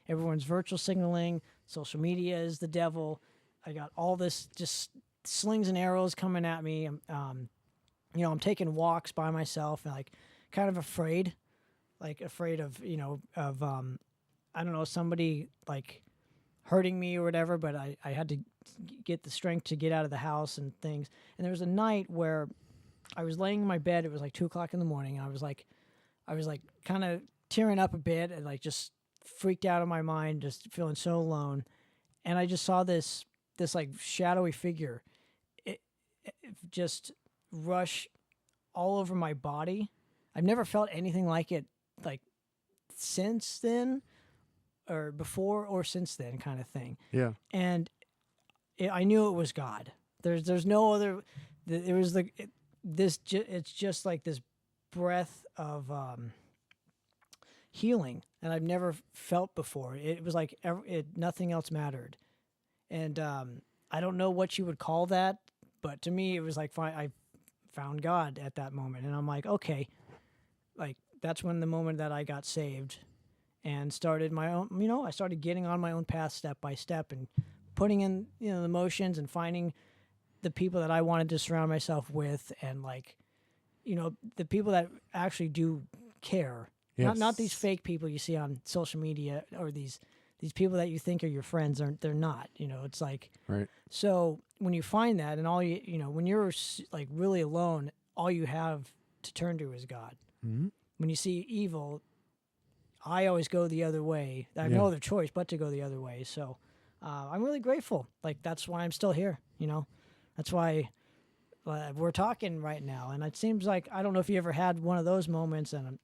Everyone's virtual signaling. Social media is the devil. I got all this just slings and arrows coming at me. I'm taking walks by myself and kind of afraid of, I don't know, somebody hurting me or whatever, but I had to get the strength to get out of the house and things. And there was a night where I was laying in my bed. It was 2:00 in the morning. I was kind of tearing up a bit and just freaked out of my mind, just feeling so alone. And I just saw this shadowy figure. just rush all over my body. I've never felt anything like it, like since then, or before or since then, kind of thing. Yeah. And I knew it was God. There's no other. It was like it's just like this breath of healing, and I've never felt before. It was like nothing else mattered, and I don't know what you would call that, but to me it was like I found God at that moment, and I'm like, okay, like that's when the moment that I got saved, and started my own. I started getting on my own path step by step, and putting in the motions and finding the people that I wanted to surround myself with, and like, the people that actually do care. Yes. Not these fake people you see on social media, or these people that you think are your friends. They're not. It's like, right. So when you find that, and all when you're like really alone, all you have to turn to is God. Mm-hmm. When you see evil, I always go the other way. I have no other choice but to go the other way. So I'm really grateful. Like, that's why I'm still here. That's why we're talking right now. And it seems like, I don't know if you ever had one of those moments, and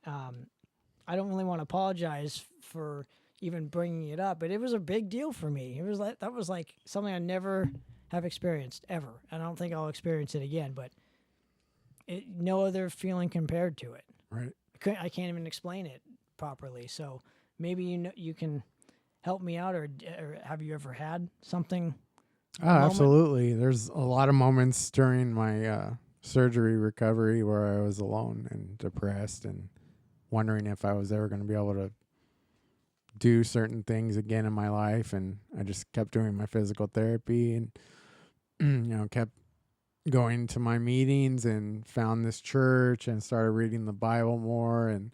I don't really want to apologize for even bringing it up, but it was a big deal for me. It was that was like something I never have experienced ever. And I don't think I'll experience it again, but no other feeling compared to it. Right. I can't even explain it properly. So maybe you can help me out, or have you ever had something? Oh, absolutely. There's a lot of moments during my surgery recovery where I was alone and depressed and wondering if I was ever going to be able to do certain things again in my life. And I just kept doing my physical therapy and, kept going to my meetings, and found this church and started reading the Bible more, and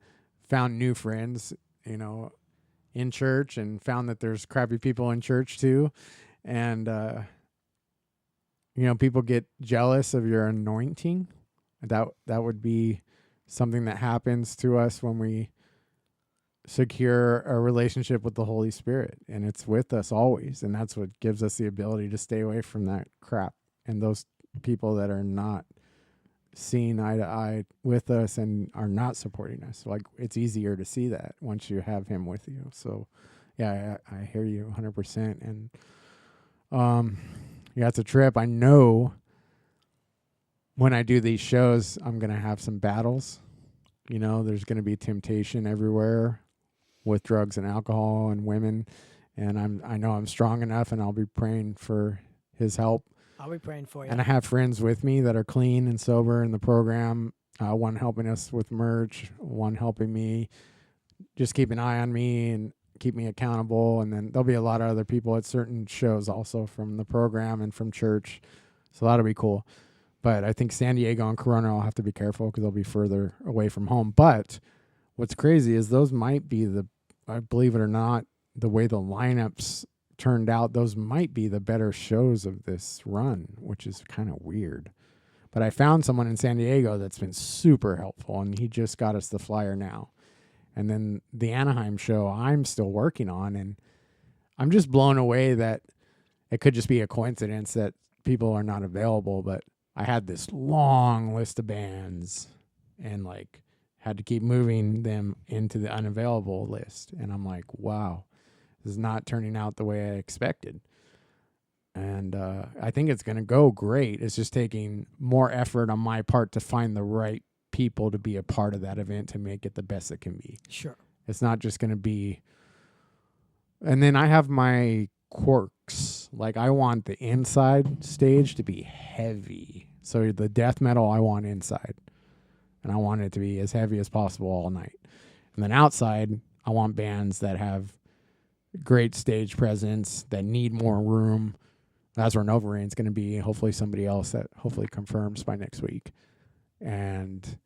found new friends, in church, and found that there's crappy people in church too. And, people get jealous of your anointing. That would be something that happens to us when we secure a relationship with the Holy Spirit, and it's with us always. And that's what gives us the ability to stay away from that crap and those people that are not seeing eye to eye with us and are not supporting us. Like, it's easier to see that once you have him with you. So yeah, I hear you 100%. And it's a trip. I know when I do these shows, I'm going to have some battles. There's going to be temptation everywhere with drugs and alcohol and women. And I know I'm strong enough, and I'll be praying for his help. I'll be praying for you. And I have friends with me that are clean and sober in the program. One helping us with merch, one helping me just keep an eye on me and keep me accountable. And then there'll be a lot of other people at certain shows also from the program and from church. So that'll be cool. But I think San Diego and Corona, I'll have to be careful because they'll be further away from home. But what's crazy is those might be I believe it or not, the way the lineups turned out, those might be the better shows of this run, which is kind of weird. But I found someone in San Diego that's been super helpful, and he just got us the flyer now. And then the Anaheim show I'm still working on, and I'm just blown away that it could just be a coincidence that people are not available. But I had this long list of bands, and had to keep moving them into the unavailable list. And I'm like, wow, this is not turning out the way I expected. And I think it's going to go great. It's just taking more effort on my part to find the right people to be a part of that event to make it the best it can be. Sure. It's not just going to be. And then I have my quirks. Like, I want the inside stage to be heavy. So the death metal I want inside. And I want it to be as heavy as possible all night. And then outside, I want bands that have great stage presence, that need more room. That's where Nova Rain's going to be. Hopefully somebody else that hopefully confirms by next week. And,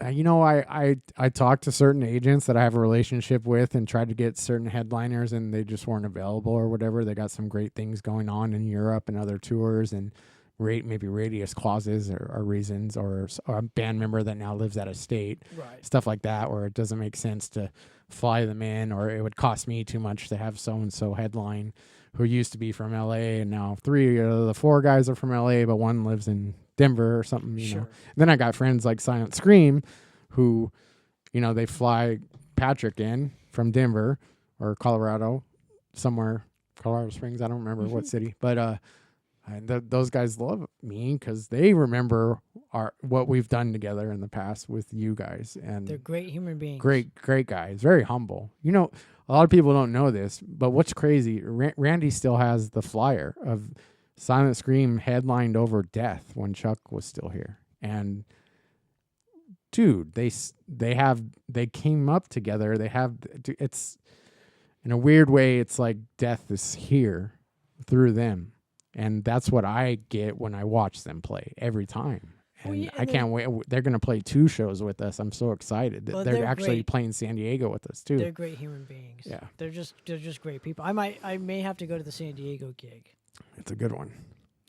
I talked to certain agents that I have a relationship with and tried to get certain headliners, and they just weren't available or whatever. They got some great things going on in Europe and other tours, and maybe radius clauses or reasons, or a band member that now lives out of state, right? Stuff like that, where it doesn't make sense to fly them in, or it would cost me too much to have so-and-so headline, who used to be from LA, and now 3 of the 4 guys are from LA, but one lives in Denver or something, you know. Then I got friends like Silent Scream, who, you know, they fly Patrick in from Denver or Colorado, somewhere, Colorado Springs, I don't remember what city, but those guys love me because they remember what we've done together in the past with you guys, and they're great human beings. Great guys, very humble. You know, a lot of people don't know this, but what's crazy, Randy still has the flyer of Silent Scream headlined over Death when Chuck was still here, and dude, they came up together. It's in a weird way, it's like Death is here through them. And that's what I get when I watch them play every time. And I can't wait. They're going to play 2 shows with us. I'm so excited. They're actually playing San Diego with us too. They're great human beings. Yeah. They're just great people. I may have to go to the San Diego gig. It's a good one.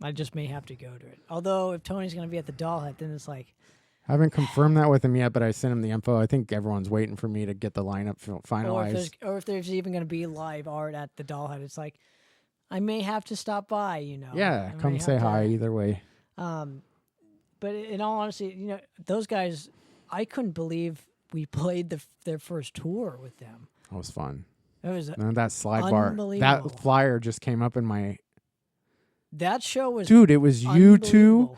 I just may have to go to it. Although if Tony's going to be at the Doll Hut, then it's like, I haven't confirmed that with him yet, but I sent him the info. I think everyone's waiting for me to get the lineup finalized. Or if there's even going to be live art at the Doll Hut, it's like, I may have to stop by, you know. Yeah, come say hi either way. But in all honesty, you know, those guys, I couldn't believe we played their first tour with them. That was fun. It was that slide bar, that flyer just came up in my. That show was, dude. It was U2,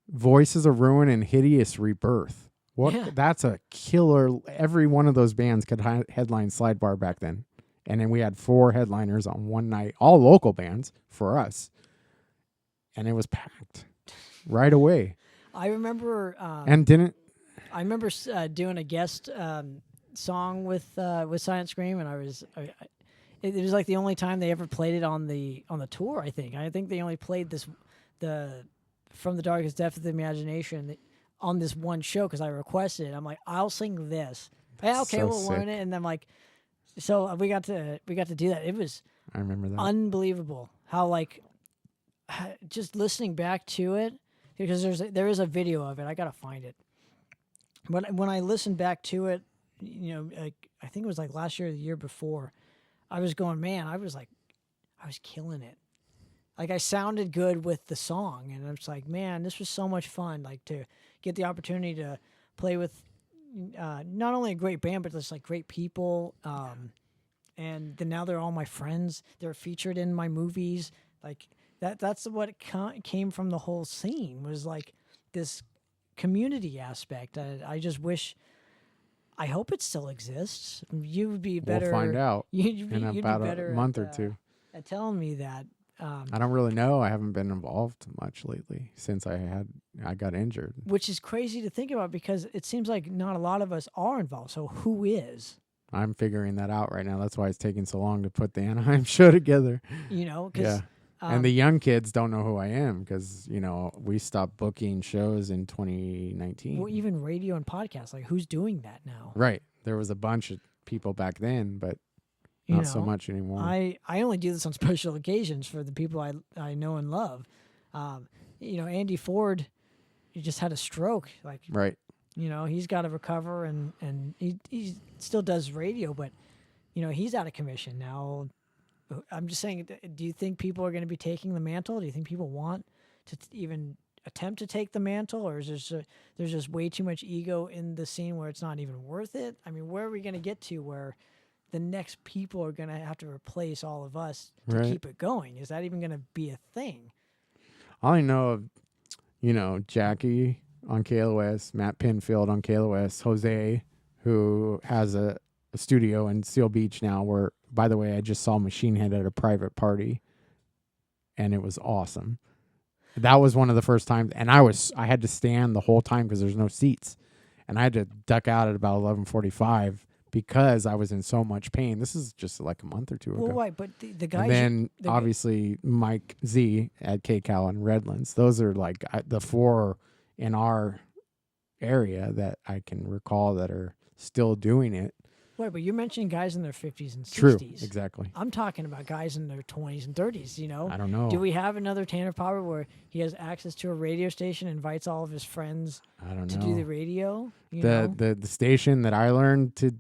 Voices of Ruin, and Hideous Rebirth. What? Yeah. That's a killer. Every one of those bands could headline slide bar back then. And then we had 4 headliners on one night, all local bands for us. And it was packed right away. I remember... I remember doing a guest song with Silent Scream, and it was like the only time they ever played it on the tour, I think. I think they only played the From the Darkest Depths of the Imagination on this one show because I requested it. I'm like, I'll sing this. Yeah, okay, we'll learn it. And then like... So we got to do that. It was, I remember that, unbelievable how like just listening back to it, because there is a video of it. I gotta find it. But when I listened back to it, you know, like, I think it was like last year or the year before, I was going, man, I was killing it. Like I sounded good with the song, and I was like, man, this was so much fun. Like to get the opportunity to play with. Not only a great band, but just like great people. And then now they're all my friends. They're featured in my movies. Like that's what came from the whole scene, was like this community aspect. I just wish, I hope it still exists. You would be better. We'll find out you'd in about a month or 2. At telling me that. I don't really know. I haven't been involved much lately since I got injured. Which is crazy to think about because it seems like not a lot of us are involved. So who is? I'm figuring that out right now. That's why it's taking so long to put the Anaheim show together. You know, cause, and the young kids don't know who I am because, you know, we stopped booking shows in 2019. Well, even radio and podcasts, like who's doing that now? Right. There was a bunch of people back then, but not so much anymore. I only do this on special occasions for the people I know and love. You know, Andy Ford, he just had a stroke. Like, right. You know, he's got to recover, and he still does radio, but, you know, he's out of commission now. I'm just saying, do you think people are going to be taking the mantle? Do you think people want to even attempt to take the mantle, or is there's just way too much ego in the scene where it's not even worth it? I mean, where are we going to get to where the next people are going to have to replace all of us to keep it going? Is that even going to be a thing? All I know of, you know, Jackie on KLOS, Matt Pinfield on KLOS, Jose, who has a studio in Seal Beach now, where, by the way, I just saw Machine Head at a private party, and it was awesome. That was one of the first times, and I had to stand the whole time because there's no seats, and I had to duck out at about 11:45 because I was in so much pain. This is just like a month or 2 ago. Well, right, but the guys... And then, obviously, Mike Z at KCAL and Redlands. Those are like the 4 in our area that I can recall that are still doing it. Right, but you're mentioning guys in their 50s and 60s. True, exactly. I'm talking about guys in their 20s and 30s, you know? I don't know. Do we have another Tanner Power where he has access to a radio station, invites all of his friends to do the radio? The station that I learned to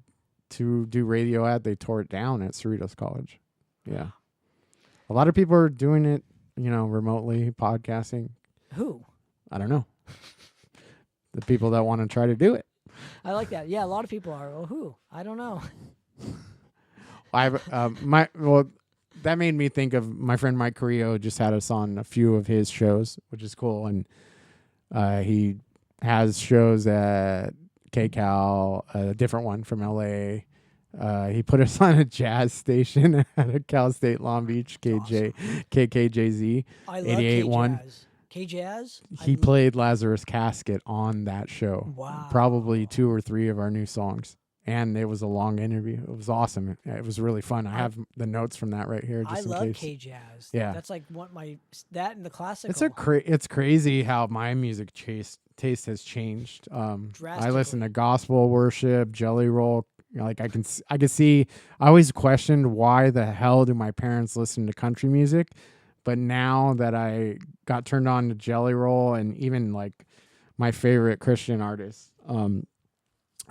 do radio at, they tore it down at Cerritos College. Yeah. A lot of people are doing it, remotely podcasting. Who? I don't know. The people that want to try to do it. I like that. Yeah, a lot of people are. Well, who? I don't know. That made me think of my friend Mike Carrillo. Just had us on a few of his shows, which is cool, and he has shows at KCal, a different one from LA. He put us on a jazz station at a Cal State Long Beach KKJZ. I love 88.1. K-Jazz? He played Lazarus Casket on that show. Wow. Probably 2 or 3 of our new songs. And it was a long interview. It was awesome. It was really fun. I have the notes from that right here. Just in love case. K-Jazz. Yeah. That's like that and the classical. It's crazy how my music taste has changed. I listen to gospel worship, Jelly Roll. I can see. I always questioned why the hell do my parents listen to country music, but now that I got turned on to Jelly Roll and even like my favorite Christian artist,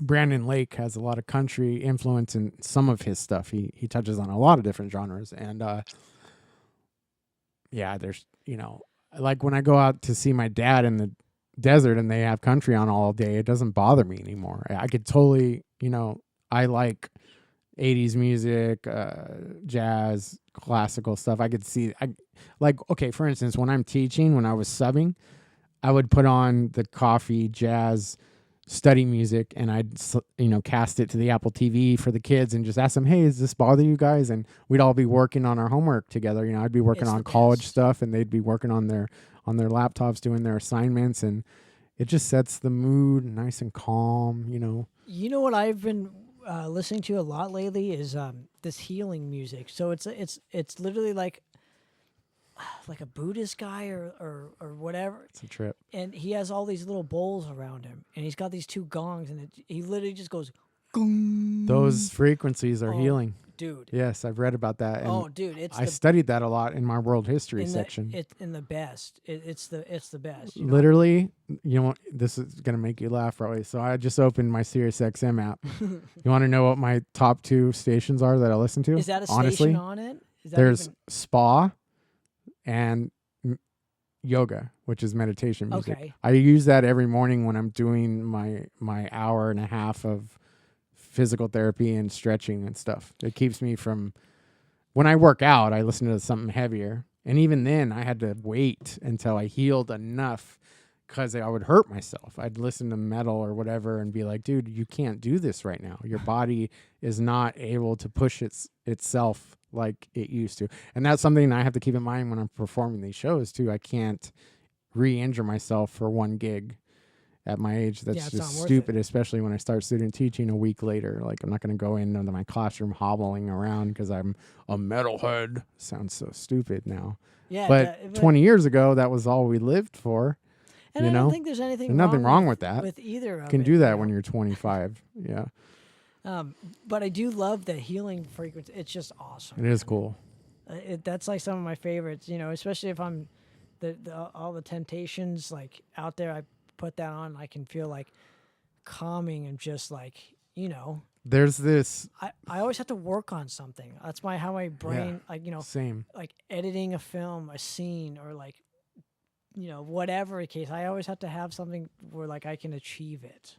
Brandon Lake has a lot of country influence in some of his stuff. He touches on a lot of different genres, and there's like when I go out to see my dad in the desert and they have country on all day, it doesn't bother me anymore. I could totally, I like 80s music, jazz, classical stuff. I could see, okay, for instance, when I'm teaching, when I was subbing, I would put on the coffee jazz study music and I'd, cast it to the Apple TV for the kids and just ask them, hey, does this bother you guys? And we'd all be working on our homework together. I'd be working on college stuff and they'd be working on their laptops doing their assignments, and it just sets the mood nice and calm, You know what I've been listening to a lot lately is this healing music. So it's literally like a Buddhist guy or whatever. It's a trip. And he has all these little bowls around him, and he's got these 2 gongs, and he literally just goes, gong. Those frequencies are healing. Dude. Yes, I've read about that. And dude, I studied that a lot in my world history section. It's in the best. It's the best. Literally, this is gonna make you laugh probably. So I just opened my SiriusXM app. You want to know what my top 2 stations are that I listen to? Is that a honestly, station on it? There's spa and yoga, which is meditation music. Okay. I use that every morning when I'm doing my hour and a half of physical therapy and stretching and stuff. It keeps me from, when I work out, I listen to something heavier. And even then I had to wait until I healed enough because I would hurt myself. I'd listen to metal or whatever and be like, dude, you can't do this right now. Your body is not able to push itself like it used to. And that's something I have to keep in mind when I'm performing these shows too. I can't re-injure myself for one gig at my age. That's just stupid, especially when I start student teaching a week later. Like, I'm not going to go into my classroom hobbling around because I'm a metalhead. Sounds so stupid now. Yeah, but 20 years ago, that was all we lived for. And I don't think there's nothing wrong with that. With either of you can do that when you're 25. Yeah. But I do love the healing frequency. It's just awesome. It is cool. That's like some of my favorites, especially if I'm all the Temptations like out there. I put that on, I can feel like calming and just like, there's this, I always have to work on something. That's how my brain, same, like editing a film, a scene, or like, whatever the case, I always have to have something where like I can achieve it.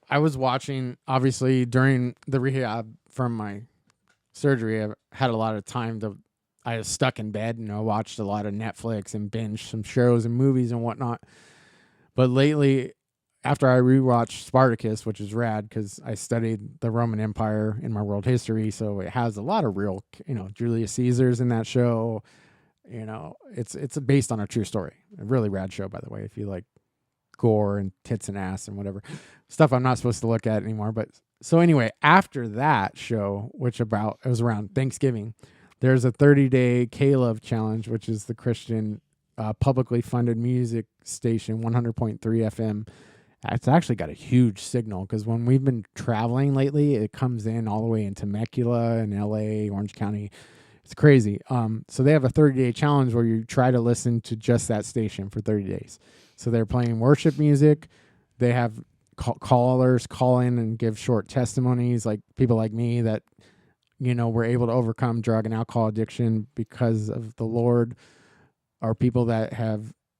I was watching, obviously during the rehab from my surgery, I had a lot of time I was stuck in bed and I watched a lot of Netflix and binged some shows and movies and whatnot. But lately, after I rewatched Spartacus, which is rad because I studied the Roman Empire in my world history, so it has a lot of real, Julius Caesar's in that show. It's based on a true story. A really rad show, by the way, if you like gore and tits and ass and whatever. Stuff I'm not supposed to look at anymore. But so anyway, after that show, it was around Thanksgiving, there's a 30-day K-Love challenge, which is the Christian publicly funded music station, 100.3 FM. It's actually got a huge signal because when we've been traveling lately, it comes in all the way in Temecula and LA, Orange County. It's crazy. So they have a 30-day challenge where you try to listen to just that station for 30 days. So they're playing worship music. They have callers call in and give short testimonies, like people like me that, were able to overcome drug and alcohol addiction because of the Lord, are people that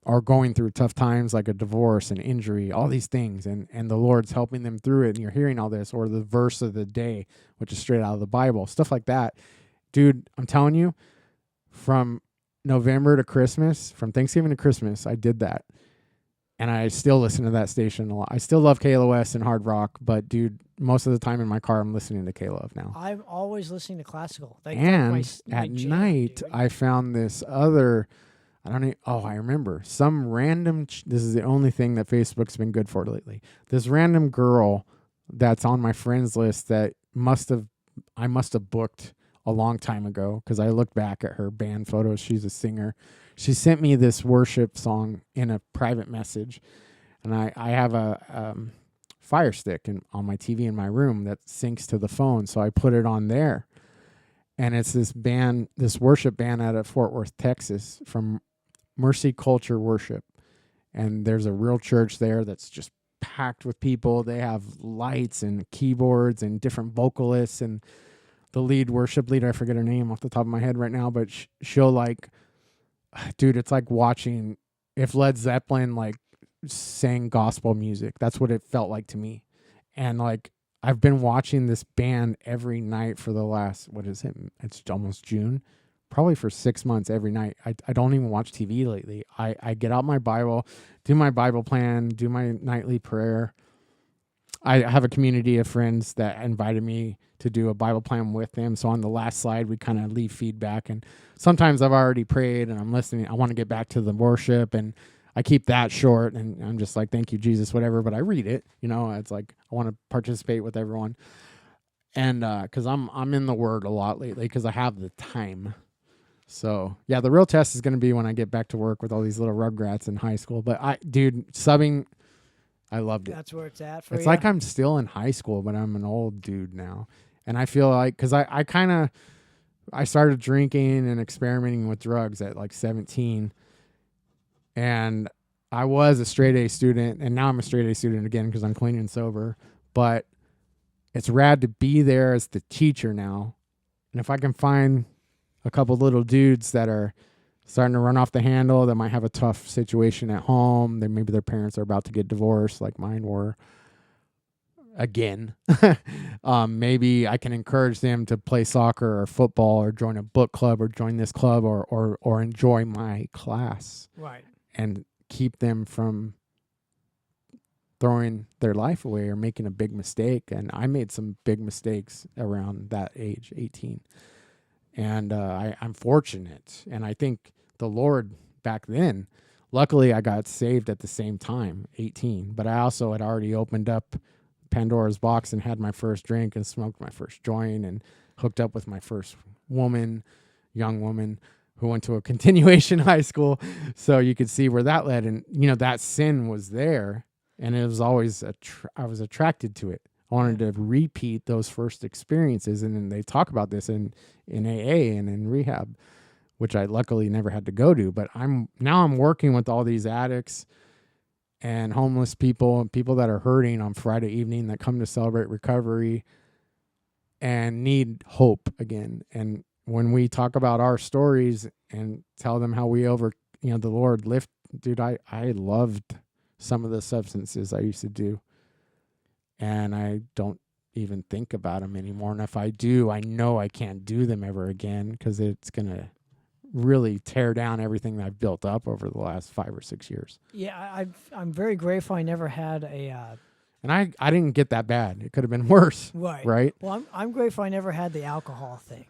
are going through tough times like a divorce and injury, all these things, and the Lord's helping them through it, and you're hearing all this, or the verse of the day, which is straight out of the Bible, stuff like that. Dude, I'm telling you, from November to Christmas, from Thanksgiving to Christmas, I did that. And I still listen to that station a lot. I still love KLOS and hard rock, but dude, most of the time in my car, I'm listening to K-Love now. I'm always listening to classical. And my at jam, night, dude. I found this other, I remember, some random, this is the only thing that Facebook's been good for lately. This random girl that's on my friends list that I must have booked a long time ago, because I looked back at her band photos. She's a singer. She sent me this worship song in a private message, and I have a Fire Stick on my TV in my room that syncs to the phone, so I put it on there. And it's this worship band out of Fort Worth, Texas, from Mercy Culture Worship. And there's a real church there that's just packed with people. They have lights and keyboards and different vocalists, and the worship leader, I forget her name off the top of my head right now, but she'll dude, it's like watching if Led Zeppelin sang gospel music. That's what it felt like to me. And I've been watching this band every night for the last, what is it? It's almost June, probably for 6 months every night. I don't even watch TV lately. I get out my Bible, do my Bible plan, do my nightly prayer. I have a community of friends that invited me to do a Bible plan with them. So on the last slide, we kind of leave feedback. And sometimes I've already prayed and I'm listening. I want to get back to the worship, and I keep that short. And I'm just like, thank you, Jesus, whatever. But I read it. It's like I want to participate with everyone. And because I'm in the Word a lot lately because I have the time. So, yeah, the real test is going to be when I get back to work with all these little rugrats in high school. But, subbing, I loved it. That's where it's at for you. It's like I'm still in high school, but I'm an old dude now. And I feel like, because I started drinking and experimenting with drugs at 17. And I was a straight A student, and now I'm a straight A student again because I'm clean and sober. But it's rad to be there as the teacher now. And if I can find a couple little dudes that are starting to run off the handle, that might have a tough situation at home, then maybe their parents are about to get divorced like mine were again. Maybe I can encourage them to play soccer or football or join a book club or join this club or enjoy my class. Right. And keep them from throwing their life away or making a big mistake. And I made some big mistakes around that age, 18. And I'm fortunate. And I think the Lord back then, luckily I got saved at the same time, 18. But I also had already opened up Pandora's box and had my first drink and smoked my first joint and hooked up with my first young woman who went to a continuation high school. So you could see where that led. And, that sin was there. And it was always, I was attracted to it. I wanted to repeat those first experiences. And then they talk about this in AA and in rehab, which I luckily never had to go to. But I'm working with all these addicts and homeless people and people that are hurting on Friday evening that come to celebrate recovery and need hope again. And when we talk about our stories and tell them how we the Lord lift, dude, I loved some of the substances I used to do. And I don't even think about them anymore. And if I do, I know I can't do them ever again because it's going to really tear down everything that I've built up over the last 5 or 6 years. Yeah, I'm very grateful I never had a... And I didn't get that bad. It could have been worse. Right? Well, I'm grateful I never had the alcohol thing.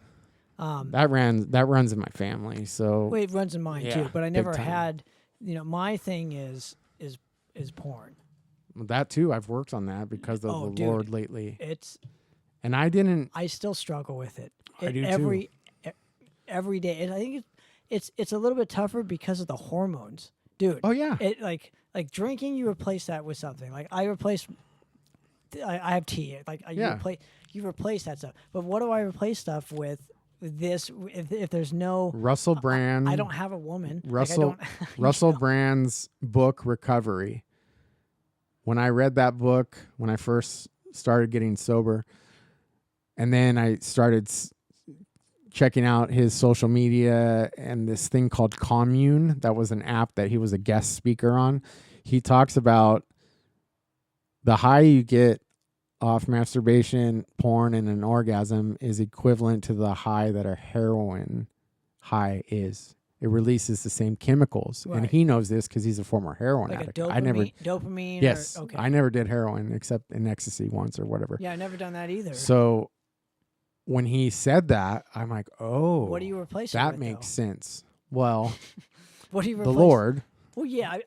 That runs in my family. So it runs in mine too. But I never had... my thing is porn. That too, I've worked on that because of the Lord lately. And I still struggle with it. I do every day. And I think it's a little bit tougher because of the hormones, dude. Oh yeah. It like drinking, you replace that with something. Like I have tea. You replace that stuff. But what do I replace stuff with? This if there's no Russell Brand. I don't have a woman. Russell Brand's book Recovery. When I read that book, when I first started getting sober, and then I started checking out his social media and this thing called Commune. That was an app that he was a guest speaker on. He talks about the high you get off masturbation, porn, and an orgasm is equivalent to the high that a heroin high is. It releases the same chemicals, and he knows this because he's a former heroin addict. Dopamine. Yes, okay. I never did heroin except in ecstasy once or whatever. Yeah, I never done that either. So when he said that, I'm like, oh, what do you replace it that with, makes though? sense. Well, what do you the replace? Lord. Well, yeah,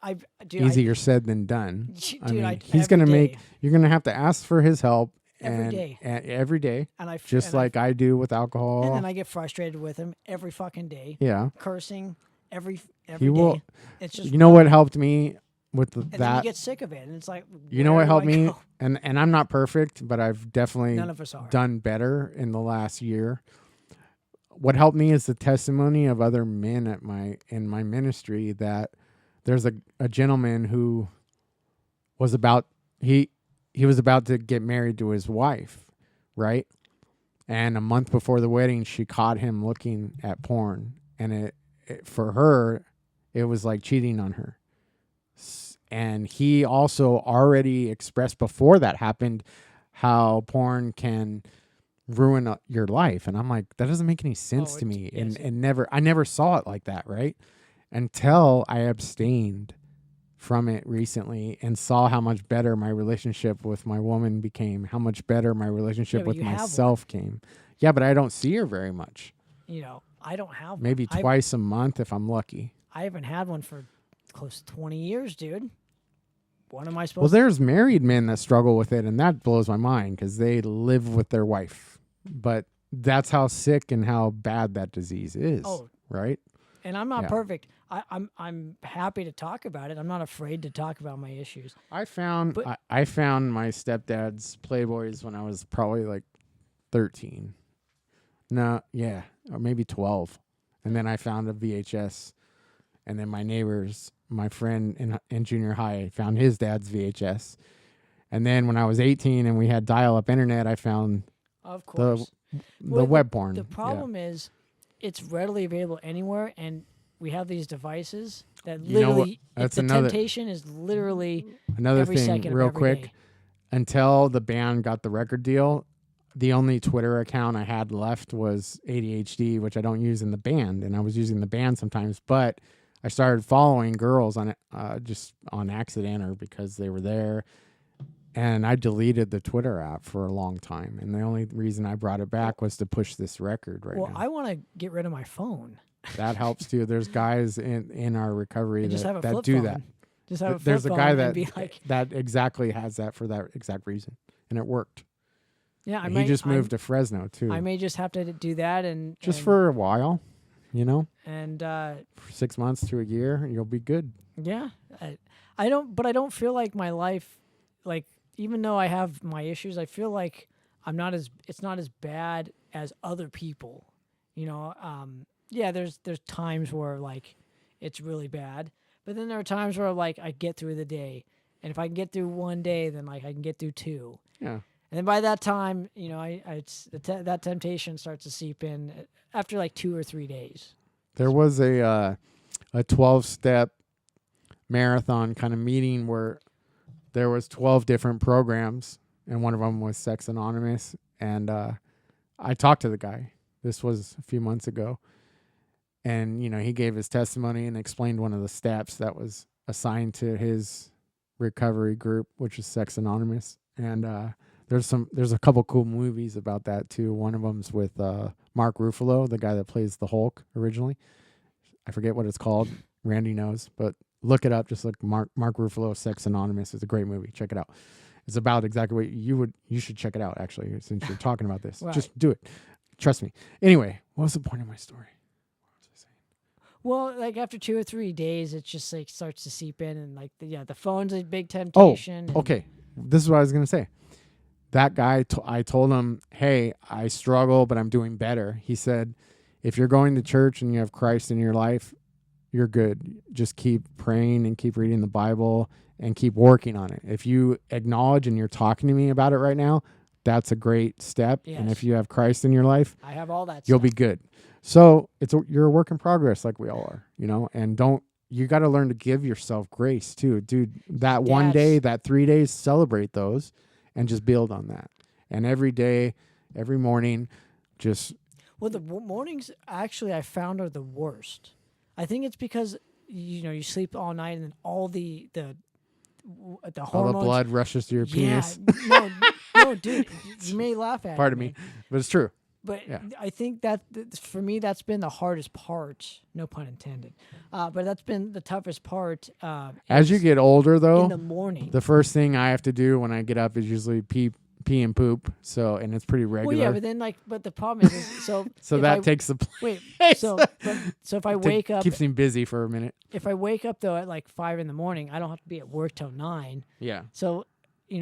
Easier said than done. Dude, I mean, he's going to make. You're going to have to ask for his help every day, and I do with alcohol. And then I get frustrated with him every fucking day. Yeah, cursing every day. Will. It's just what helped me with that. Then you get sick of it, and it's like, what helped me, and I'm not perfect, but I've definitely none of us are. Done better in the last year. What helped me is the testimony of other men in my ministry that there's a gentleman who was about he was about to get married to his wife, right? And a month before the wedding, she caught him looking at porn, and it for her, it was like cheating on her. And he also already expressed before that happened how porn can ruin your life. And I'm like, that doesn't make any sense to me. Yes. And I never saw it like that, right? Until I abstained from it recently and saw how much better my relationship with my woman became, how much better my relationship with myself came. Yeah, but I don't see her very much. I don't have one. Maybe twice a month if I'm lucky. I haven't had one for close to 20 years, dude. What am I supposed to... Well, there's married men that struggle with it, and that blows my mind because they live with their wife. But that's how sick and how bad that disease is, right? And I'm not perfect. I'm happy to talk about it. I'm not afraid to talk about my issues. I found my stepdad's Playboys when I was probably like 13. No, yeah, or maybe 12. And then I found a VHS. And then my friend in junior high found his dad's VHS. And then when I was 18 and we had dial-up internet, I found the web porn. The problem is it's readily available anywhere, and we have these devices that literally, temptation is literally another every thing, second real of every quick. day. Until the band got the record deal, the only Twitter account I had left was ADHD, which I don't use in the band, and I was using the band sometimes. But I started following girls on just on accident or because they were there, and I deleted the Twitter app for a long time. And the only reason I brought it back was to push this record now. Well, I want to get rid of my phone. That helps too. There's guys in our recovery that do that. Just have a There's a guy that exactly has that for that exact reason, and it worked. Yeah, he just moved to Fresno too. I may just have to do that and for a while, and for 6 months to a year, you'll be good. Yeah, I don't feel like my life, like even though I have my issues, I feel like it's not as bad as other people. Yeah, there's times where like it's really bad. But then there are times where like I get through the day, and if I can get through one day, then like I can get through two. Yeah. And then by that time, that temptation starts to seep in after like 2 or 3 days. There was a 12-step marathon kind of meeting where there was 12 different programs, and one of them was Sex Anonymous. And I talked to the guy. This was a few months ago. And, he gave his testimony and explained one of the steps that was assigned to his recovery group, which is Sex Anonymous. And there's a couple cool movies about that, too. One of them's with Mark Ruffalo, the guy that plays the Hulk originally. I forget what it's called. Randy knows. But look it up. Just look Mark Ruffalo, Sex Anonymous. It's a great movie. Check it out. It's about exactly what you should check it out, actually, since you're talking about this. Right. Just do it. Trust me. Anyway, what was the point of my story? Well, like after 2 or 3 days, it just like starts to seep in, and like the phone's a big temptation. Oh, okay. This is what I was gonna say. That guy, I told him, hey, I struggle, but I'm doing better. He said, if you're going to church and you have Christ in your life, you're good. Just keep praying and keep reading the Bible and keep working on it. If you acknowledge and you're talking to me about it right now, that's a great step. Yes. And if you have Christ in your life, I have all that you'll stuff. be good. So you're a work in progress, like we all are, and you got to learn to give yourself grace too, dude. That one day, that 3 days, celebrate those and just build on that. And every day, every morning, just. Well, the mornings actually I found are the worst. I think it's because you sleep all night and then all the hormones, all the blood rushes to your penis. No, dude, you may laugh at Pardon me, but it's true. But I think that for me, that's been the hardest part. No pun intended. But that's been the toughest part. As you get older, though, in the morning, the first thing I have to do when I get up is usually pee and poop. So, and it's pretty regular. Well, yeah, but then but the problem is so. So that takes the place. Wait, so if I wake up, keeps me busy for a minute. If I wake up though at like 5 a.m, I don't have to be at work till 9. Yeah. So,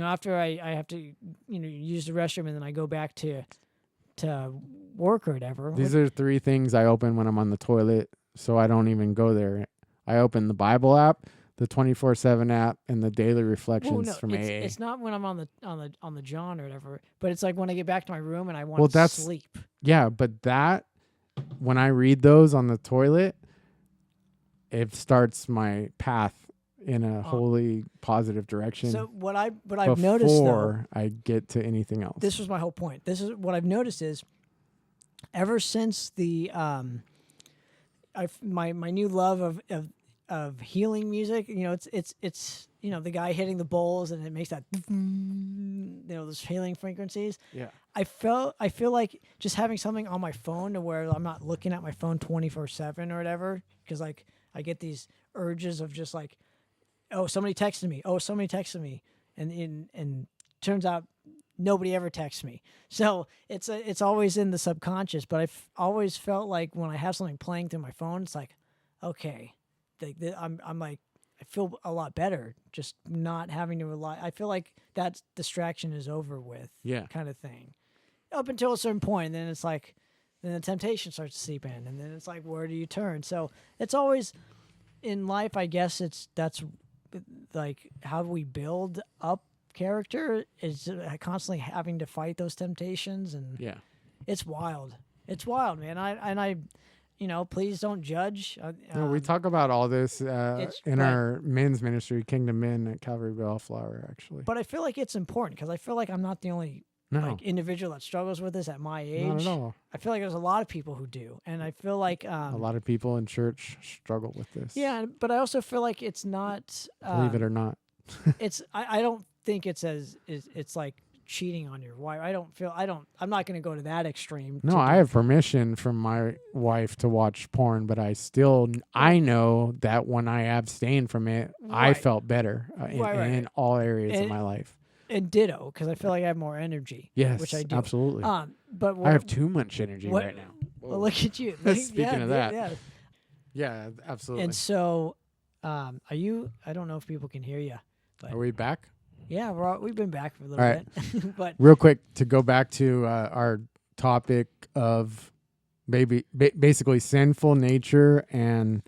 after I have to use the restroom and then I go back to work or whatever. These are 3 things I open when I'm on the toilet, so I don't even go there. I open the Bible app, the 24/7 app, and the daily reflections from AA. It's not when I'm on the John or whatever, but it's like when I get back to my room and I want to sleep. Yeah, but when I read those on the toilet, it starts my path in a wholly positive direction. So what I've noticed though, before I get to anything else. This was my whole point. This is what I've noticed is ever since the my new love of healing music, it's the guy hitting the bowls and it makes that those healing frequencies. Yeah. I feel like just having something on my phone to where I'm not looking at my phone 24/7 or whatever, because like I get these urges of just like, oh, somebody texted me. And turns out nobody ever texts me. So it's always in the subconscious, but I've always felt like when I have something playing through my phone, it's like, okay, I'm like, I feel a lot better just not having to rely. I feel like that distraction is over with, kind of thing, up until a certain point. And then it's like, then the temptation starts to seep in, and then it's like, where do you turn? So it's always in life, I guess that's like how we build up character is constantly having to fight those temptations, and it's wild, man. I please don't judge. We talk about all this in our men's ministry, Kingdom Men at Calvary Bellflower, actually. But I feel like it's important because I feel like I'm not the only individual that struggles with this at my age. Not at all. I feel like there's a lot of people who do, and I feel like a lot of people in church struggle with this. Yeah, but I also feel like it's not. Believe it or not, I don't think it's like cheating on your wife. I'm not going to go to that extreme. No, I have permission from my wife to watch porn, but I know that when I abstained from it, I felt better in all areas of my life. And ditto, because I feel like I have more energy. Yes, which I do. Absolutely. But I have too much energy right now. Well, look at you. Speaking of that. Yeah, absolutely. And so, are you? I don't know if people can hear you. But are we back? Yeah, we've been back for a little bit. But real quick, to go back to our topic of basically sinful nature and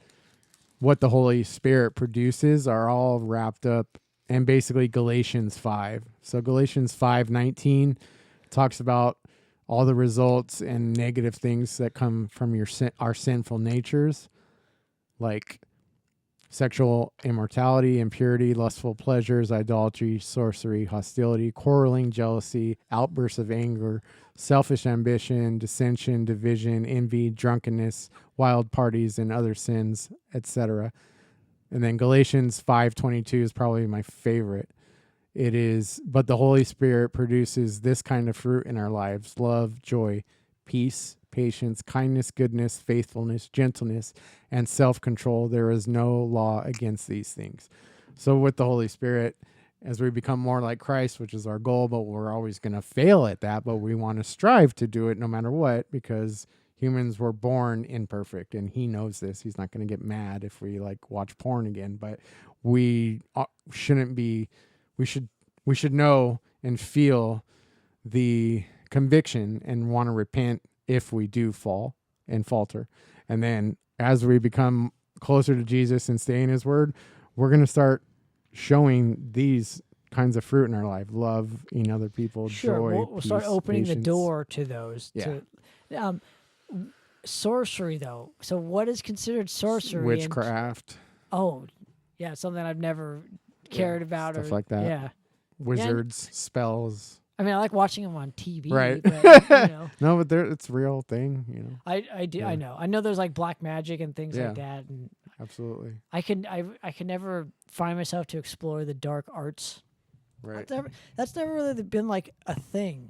what the Holy Spirit produces are all wrapped up in basically Galatians 5. So Galatians 5:19 talks about all the results and negative things that come from our sinful natures, like sexual immorality, impurity, lustful pleasures, idolatry, sorcery, hostility, quarreling, jealousy, outbursts of anger, selfish ambition, dissension, division, envy, drunkenness, wild parties, and other sins, etc. And then Galatians 5:22 is probably my favorite. It is, but the Holy Spirit produces this kind of fruit in our lives: love, joy, peace, patience, kindness, goodness, faithfulness, gentleness, and self-control. There is no law against these things. So with the Holy Spirit, as we become more like Christ, which is our goal, but we're always going to fail at that, but we want to strive to do it no matter what, because humans were born imperfect, and he knows this. He's not going to get mad if we watch porn again, but we shouldn't be. We should know and feel the conviction and want to repent if we do fall and falter. And then as we become closer to Jesus and stay in his word, we're going to start showing these kinds of fruit in our life: love in other people, Sure, joy, we'll peace, start opening patience. the door to those. Yeah. Sorcery, though. So, what is considered sorcery? Witchcraft. Yeah, something I've never cared about, stuff or like that. Yeah, Wizards, spells. I mean, I like watching them on TV, Right. but No, but it's a real thing, I do. Yeah. I know there's like black magic and things Yeah. like that, and Absolutely. I can never find myself to explore the dark arts. Right. That's never really been like a thing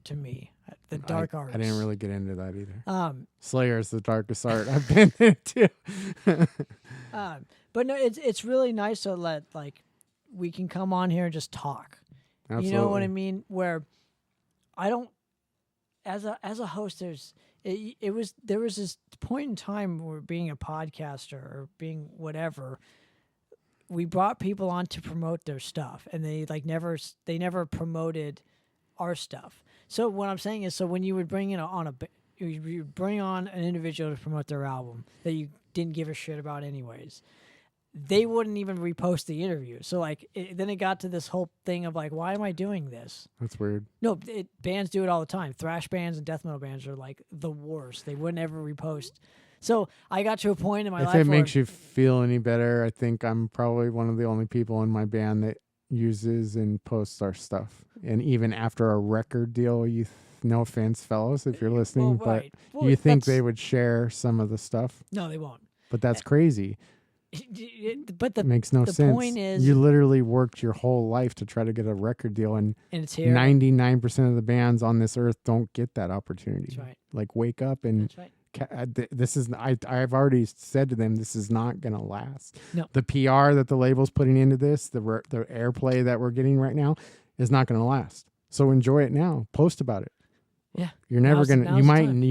to me. The dark arts. I didn't really get into that either. Slayer is the darkest art I've been into. But no, it's really nice to let we can come on here and just talk. Absolutely. You know what I mean? Where I don't, as a host, there was this point in time where being a podcaster or being whatever, we brought people on to promote their stuff, and they never promoted our stuff. So what I'm saying is, so when you would bring you bring on an individual to promote their album that you didn't give a shit about anyways, they wouldn't even repost the interview. So then it got to this whole thing of why am I doing this? That's weird. No, bands do it all the time. Thrash bands and death metal bands are the worst. They wouldn't ever repost. So I got to a point in my life if it makes you feel any better, I think I'm probably one of the only people in my band that uses and posts our stuff. And even after a record deal, no offense, fellows, if you're listening, but you think they would share some of the stuff? No, they won't. But that's crazy. But it makes no sense. Point is, you literally worked your whole life to try to get a record deal, and it's here. 99% of the bands on this earth don't get that opportunity. That's right. Wake up and. That's right. This is I've already said to them, this is not gonna last. No. The PR that the label's putting into this, the airplay that we're getting right now, is not gonna last. So enjoy it now. Post about it. Yeah. You're never gonna. You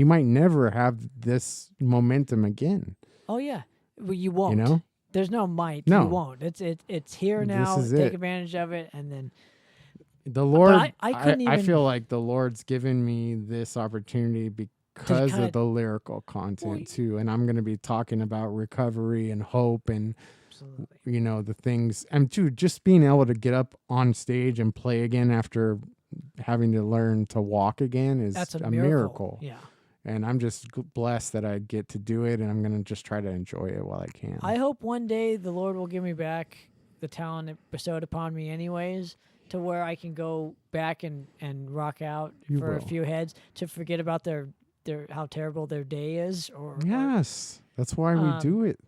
might never have this momentum again. Oh yeah. Well, you won't. There's no might. No. You won't. It's here now. Take advantage of it, and then. The Lord. I feel like the Lord's given me this opportunity because of the lyrical content too, and I'm going to be talking about recovery and hope and the things, and too, just being able to get up on stage and play again after having to learn to walk again is a miracle. Yeah, and I'm just blessed that I get to do it, and I'm going to just try to enjoy it while I can. I hope one day the Lord will give me back the talent it bestowed upon me anyways, to where I can go back and rock out a few heads to forget about their how terrible their day is, that's why we do it.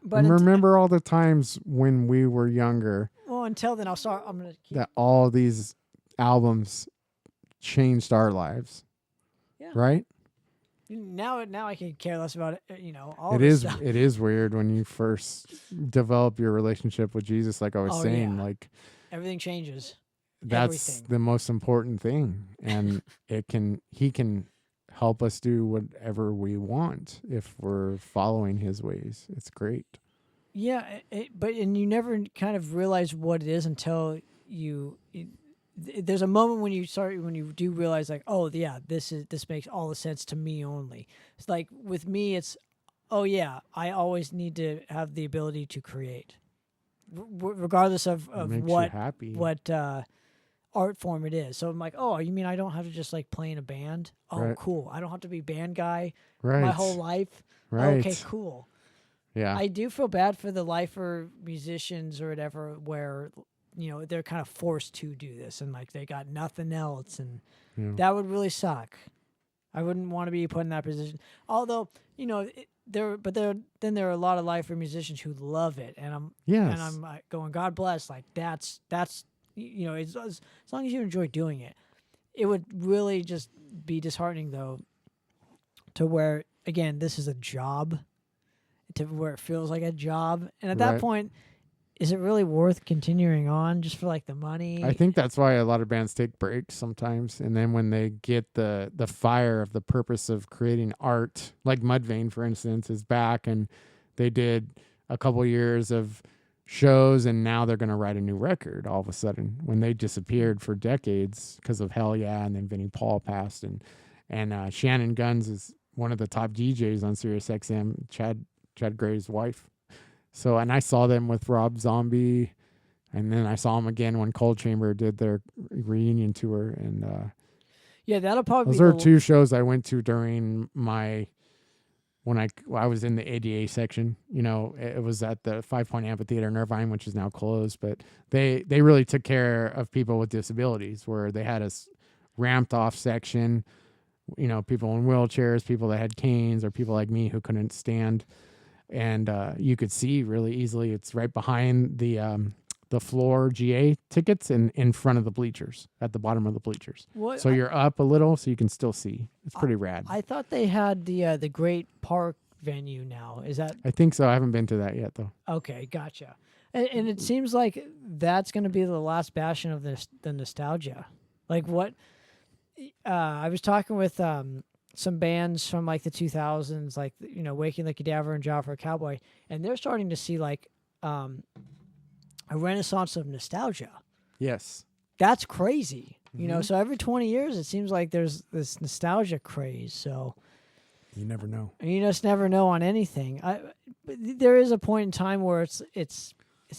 But remember all the times when we were younger. Well, until then, I'm gonna keep that all these albums changed our lives. Yeah. Right. Now I can care less about it. All it this is. stuff. It is weird when you first develop your relationship with Jesus. Like I was saying, everything changes. That's the most important thing, and he can help us do whatever we want if we're following his ways. It's great. Yeah, but you never kind of realize what it is until there's a moment when you do realize this makes all the sense to me only. It's like with me, it's I always need to have the ability to create, regardless of what art form it is. So I'm like, you mean I don't have to just play in a band? Oh, right. Cool. I don't have to be band guy my whole life. Right. Okay, cool. Yeah. I do feel bad for the lifer musicians or whatever, where they're kind of forced to do this and they got nothing else, and that would really suck. I wouldn't want to be put in that position. Although there are a lot of lifer musicians who love it, and I'm going, God bless. That's. As long as you enjoy doing it. It would really just be disheartening, though, to where, again, this is a job, to where it feels like a job. And at that point, is it really worth continuing on just for the money? I think that's why a lot of bands take breaks sometimes. And then when they get the fire of the purpose of creating art, like Mudvayne, for instance, is back, and they did a couple years of shows, and now they're going to write a new record all of a sudden, when they disappeared for decades because of Hell Yeah, and then Vinnie Paul passed, and Shannon Guns is one of the top DJs on Sirius XM, Chad Gray's wife. So, and I saw them with Rob Zombie, And then I saw them again when Cold Chamber did their reunion tour. And yeah, that'll probably those be are two shows I went to during when I was in the ADA section. You know, it was at the 5 Point Amphitheater in Irvine, which is now closed. But they really took care of people with disabilities, where they had a ramped off section. You know, people in wheelchairs, people that had canes, or people like me who couldn't stand. And you could see really easily. It's right behind the floor GA tickets and in front of the bleachers, at the bottom of the bleachers. What? So you're up a little so you can still see. It's pretty rad. I thought they had the Great Park venue now. Is that? I think so. I haven't been to that yet, though. Okay, gotcha. And it seems like that's going to be the last bastion of the nostalgia. Like what? I was talking with some bands from like the 2000s, like, you know, Waking the Cadaver and Job for a Cowboy, and they're starting to see like a renaissance of nostalgia. Yes. That's crazy. Mm-hmm. You know, so every 20 years it seems like there's this nostalgia craze. So you never know. you just never know on anything. But there is a point in time where it's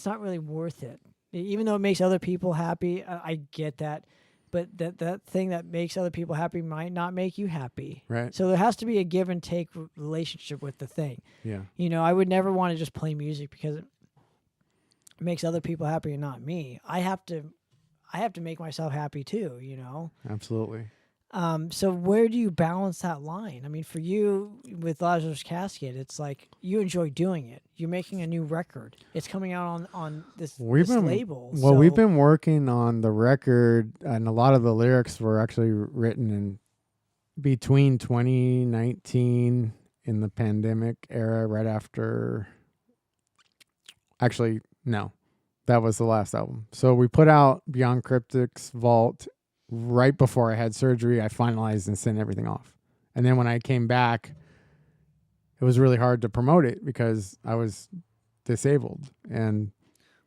not really worth it. Even though it makes other people happy, I get that. But that thing that makes other people happy might not make you happy. Right. So there has to be a give and take relationship with the thing. Yeah. You know, I would never want to just play music because it makes other people happy and not me. I have to make myself happy too, you know? Absolutely. So where do you balance that line? I mean, for you with Lazarus Casket, it's like you enjoy doing it. You're making a new record. It's coming out on this label. Well, we've been working on the record, and a lot of the lyrics were actually written in between 2019 in the pandemic era, right after. Actually, no, that was the last album. So we put out Beyond Cryptic's Vault right before I had surgery. I finalized and sent everything off. And then when I came back, it was really hard to promote it because I was disabled. And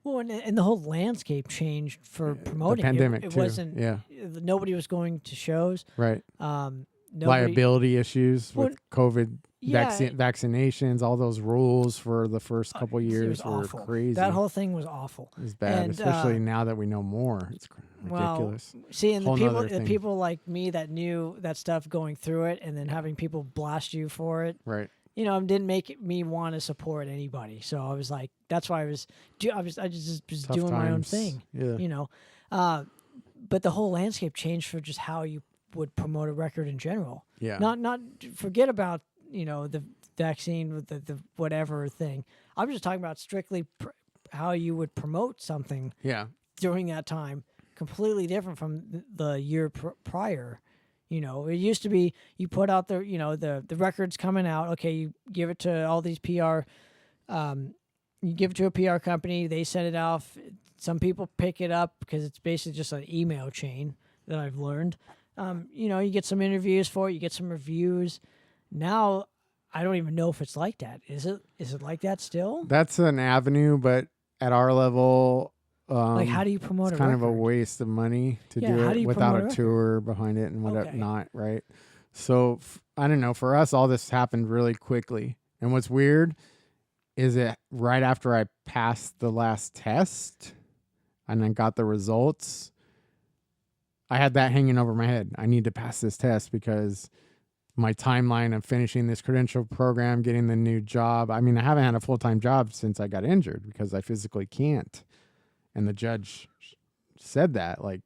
the whole landscape changed for promoting. The pandemic it too. wasn't. Yeah. Nobody was going to shows. Right. Nobody, liability issues with COVID yeah, vaccinations, all those rules for the first couple years were awful. crazy. That whole thing was awful. It was bad, and, especially now that we know more. It's ridiculous. Well, see, and the people like me that knew that stuff going through it, and then having people blast you for it, right? You know, didn't make me want to support anybody. So I was like, that's why I was just Tough doing times. my own thing. Yeah. You know, but the whole landscape changed for just how you would promote a record in general. Yeah. Not forget about, you know, the vaccine with the whatever thing. I'm just talking about strictly how you would promote something. Yeah. During that time, completely different from the year prior. You know, it used to be you put out the record's coming out. Okay, you give it to all these PR. You give it to a PR company. They send it off. Some people pick it up because it's basically just an email chain that I've learned. You know, you get some interviews for it. You get some reviews. Now, I don't even know if it's like that. Is it like that still? That's an avenue, but at our level, like how do you promote? It's kind of a waste of money to do it without a tour behind it and whatnot, right? So I don't know. For us, all this happened really quickly, and what's weird is it right after I passed the last test and then got the results. I had that hanging over my head. I need to pass this test because my timeline of finishing this credential program, getting the new job. I mean, I haven't had a full-time job since I got injured because I physically can't. And the judge said that, like,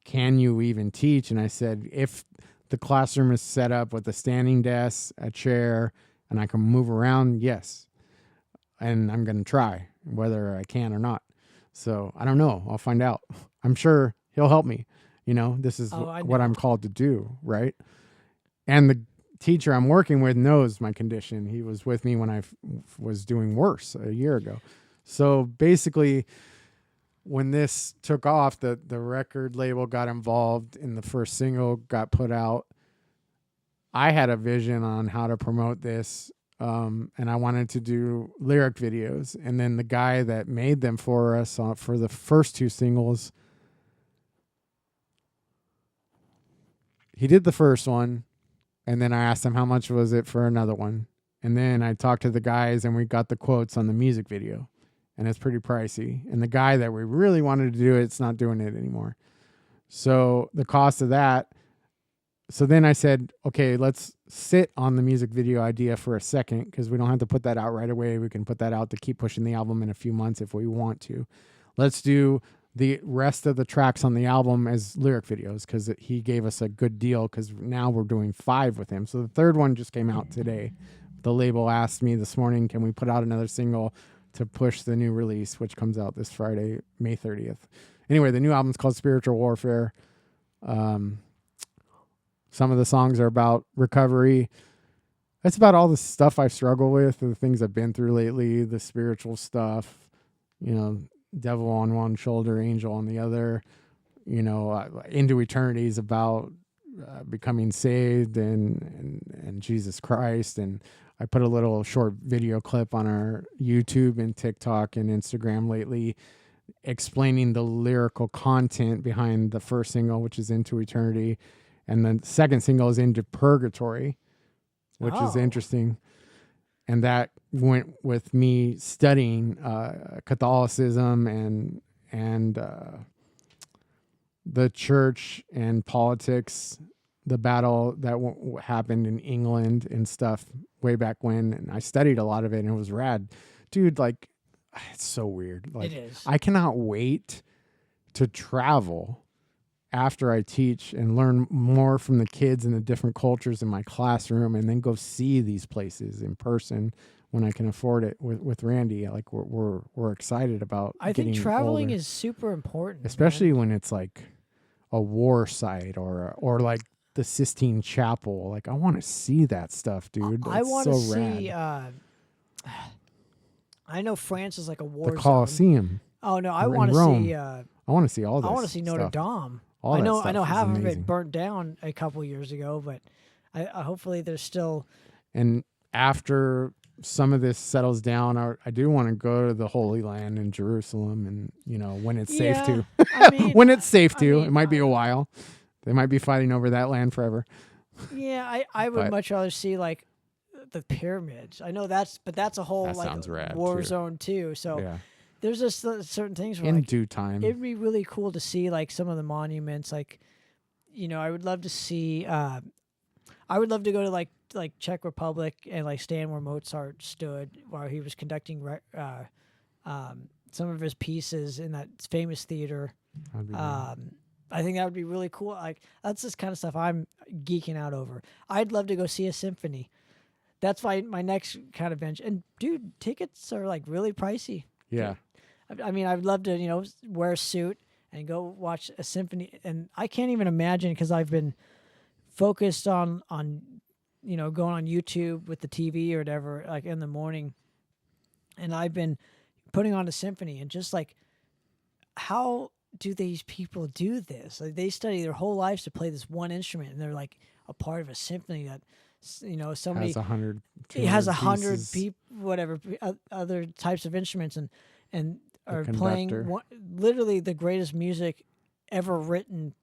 can you even teach? And I said, if the classroom is set up with a standing desk, a chair, and I can move around, yes. And I'm going to try whether I can or not. So I don't know. I'll find out. I'm sure he'll help me. You know, this is what I'm called to do, right? And the teacher I'm working with knows my condition. He was with me when I was doing worse a year ago. So basically, when this took off, the record label got involved and the first single got put out. I had a vision on how to promote this, and I wanted to do lyric videos. And then the guy that made them for us for the first two singles, he did the first one, and then I asked him how much was it for another one. And then I talked to the guys, and we got the quotes on the music video. and it's pretty pricey. And the guy that we really wanted to do it's not doing it anymore. So the cost of that. So then I said, okay, let's sit on the music video idea for a second, because we don't have to put that out right away. We can put that out to keep pushing the album in a few months if we want to. Let's do the rest of the tracks on the album as lyric videos, because he gave us a good deal, because now we're doing 5 with him. So the third one just came out today. The label asked me this morning, can we put out another single to push the new release, which comes out this Friday, May 30th. Anyway, the new album's called Spiritual Warfare. Some of the songs are about recovery. That's about all the stuff I struggle with, the things I've been through lately, the spiritual stuff, devil on one shoulder, angel on the other, Into Eternity is about becoming saved and Jesus Christ. And I put a little short video clip on our YouTube and TikTok and Instagram lately explaining the lyrical content behind the first single, which is Into Eternity. And the second single is Into Purgatory, which is interesting. And that went with me studying Catholicism and the church and politics, the battle that happened in England and stuff way back when. And I studied a lot of it, and it was rad. Dude, like, it's so weird. Like, it is. I cannot wait to travel after I teach and learn more from the kids and the different cultures in my classroom, and then go see these places in person when I can afford it with Randy. Like, we're excited about. I think traveling is super important, especially when it's like a war site or like the Sistine Chapel. Like, I want to see that stuff, dude. I want to so see. rad. I know France is like a war The Colosseum. zone. Oh no, I want to see. I want to see all this. I want to see Notre stuff. Dame. All I know half amazing. of it burnt down a couple years ago, but I hopefully there's still. And after some of this settles down, I do want to go to the Holy Land in Jerusalem, and when it's safe to. I mean, when it's safe to, it might be a while. They might be fighting over that land forever. Yeah, I would much rather see like the pyramids. I know that's a whole that like rad war too. zone too. So. Yeah. There's just certain things where, in like, due time. It'd be really cool to see like some of the monuments. Like, I would love to see. I would love to go to like Czech Republic and like stand where Mozart stood while he was conducting some of his pieces in that famous theater. I think that would be really cool. Like, that's this kind of stuff I'm geeking out over. I'd love to go see a symphony. That's my next kind of bench. And dude, tickets are like really pricey. Yeah. I mean, I'd love to, wear a suit and go watch a symphony. And I can't even imagine, because I've been focused on going on YouTube with the TV or whatever, like in the morning. And I've been putting on a symphony, and just like, how do these people do this? Like, they study their whole lives to play this one instrument, and they're like a part of a symphony that, somebody has 100. It has 100 people, whatever, other types of instruments, and are playing literally the greatest music ever written.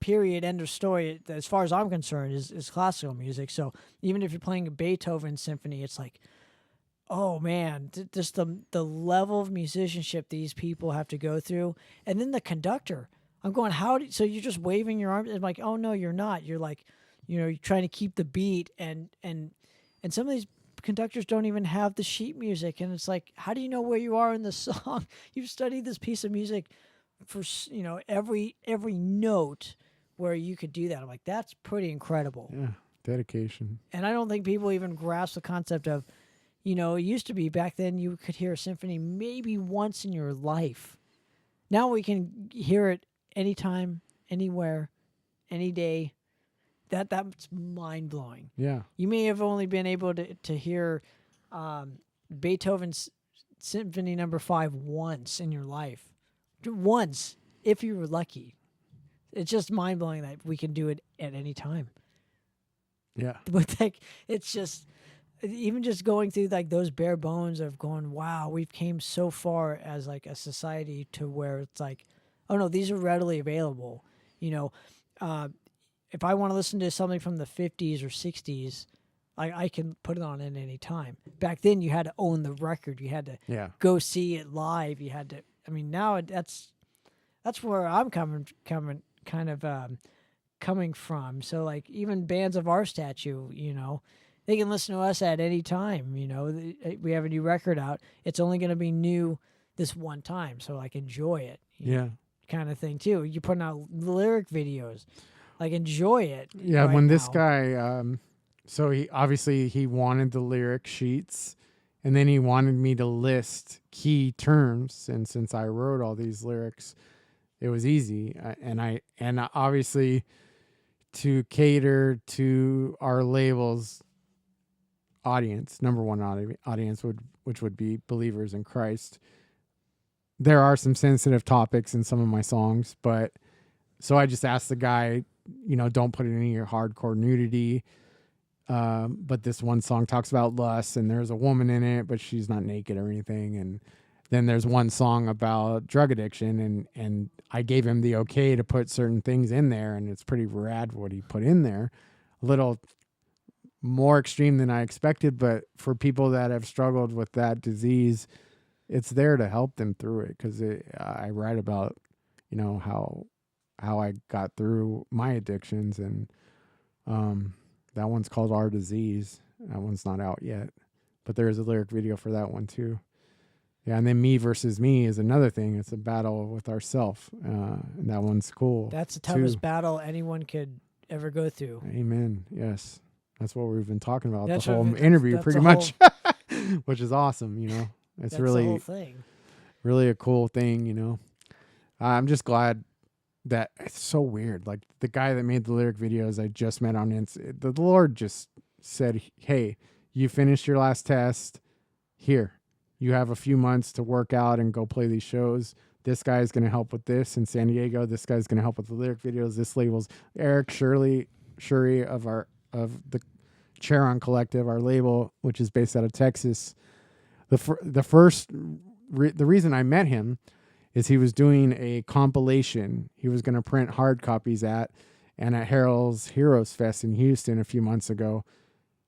Period. End of story. As far as I'm concerned, is classical music. So even if you're playing a Beethoven symphony, it's like, oh man, just the level of musicianship these people have to go through, and then the conductor. I'm going, so you're just waving your arms? I'm like, oh no, you're not. You're like, you're trying to keep the beat, and some of these conductors don't even have the sheet music, and it's like, how do you know where you are in the song? You've studied this piece of music for every note where you could do that. I'm like, that's pretty incredible. Yeah, dedication. And I don't think people even grasp the concept of, it used to be back then you could hear a symphony maybe once in your life. Now we can hear it anytime, anywhere, any day. That's mind blowing. Yeah. You may have only been able to hear Beethoven's Symphony No. 5 once in your life. Once, if you were lucky. It's just mind blowing that we can do it at any time. Yeah. But like, it's just, even just going through like those bare bones of going, wow, we've came so far as like a society to where it's like, oh no, these are readily available. If I want to listen to something from the 50s or 60s, I can put it on at any time. Back then, you had to own the record. You had to go see it live. You had to. I mean, now that's where I'm coming from. So like even bands of our stature, they can listen to us at any time. We have a new record out. It's only going to be new this one time, so like enjoy it. Kind of thing too. You're putting out lyric videos, like enjoy it. Yeah, when this guy, so he wanted the lyric sheets, and then he wanted me to list key terms, and since I wrote all these lyrics, it was easy, and obviously to cater to our label's audience, number one audience which would be believers in Christ. There are some sensitive topics in some of my songs, but so I just asked the guy, don't put any of your hardcore nudity. But this one song talks about lust, and there's a woman in it, but she's not naked or anything. And then there's one song about drug addiction, and I gave him the okay to put certain things in there, and it's pretty rad what he put in there. A little more extreme than I expected, but for people that have struggled with that disease, it's there to help them through it, because I write about, how I got through my addictions, and that one's called Our Disease. That one's not out yet, but there is a lyric video for that one too. Yeah, and then Me Versus Me is another thing. It's a battle with ourself, and that one's cool. That's the toughest battle anyone could ever go through. Amen. Yes, that's what we've been talking about the whole interview, pretty much, which is awesome. It's really, the whole thing. Really a cool thing. I'm just glad that it's so weird. Like the guy that made the lyric videos I just met on the Lord just said, "Hey, you finished your last test. Here, you have a few months to work out and go play these shows. This guy's going to help with this in San Diego. This guy's going to help with the lyric videos. This label's Eric Shurey of the Charon Collective, our label, which is based out of Texas. The reason I met him is he was doing a compilation. He was going to print hard copies and at Harold's Heroes Fest in Houston a few months ago,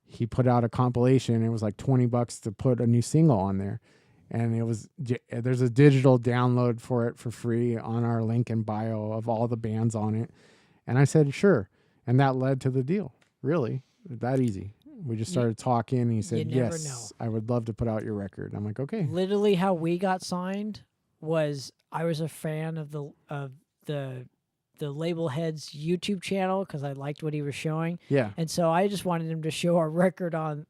he put out a compilation. It was like $20 to put a new single on there. And there's a digital download for it for free on our link in bio of all the bands on it. And I said, sure. And that led to the deal. Really, that easy. We just started talking, and he said, yes, I would love to put out your record. I'm like, okay. Literally how we got signed was I was a fan of the label head's YouTube channel because I liked what he was showing. Yeah. And so I just wanted him to show our record on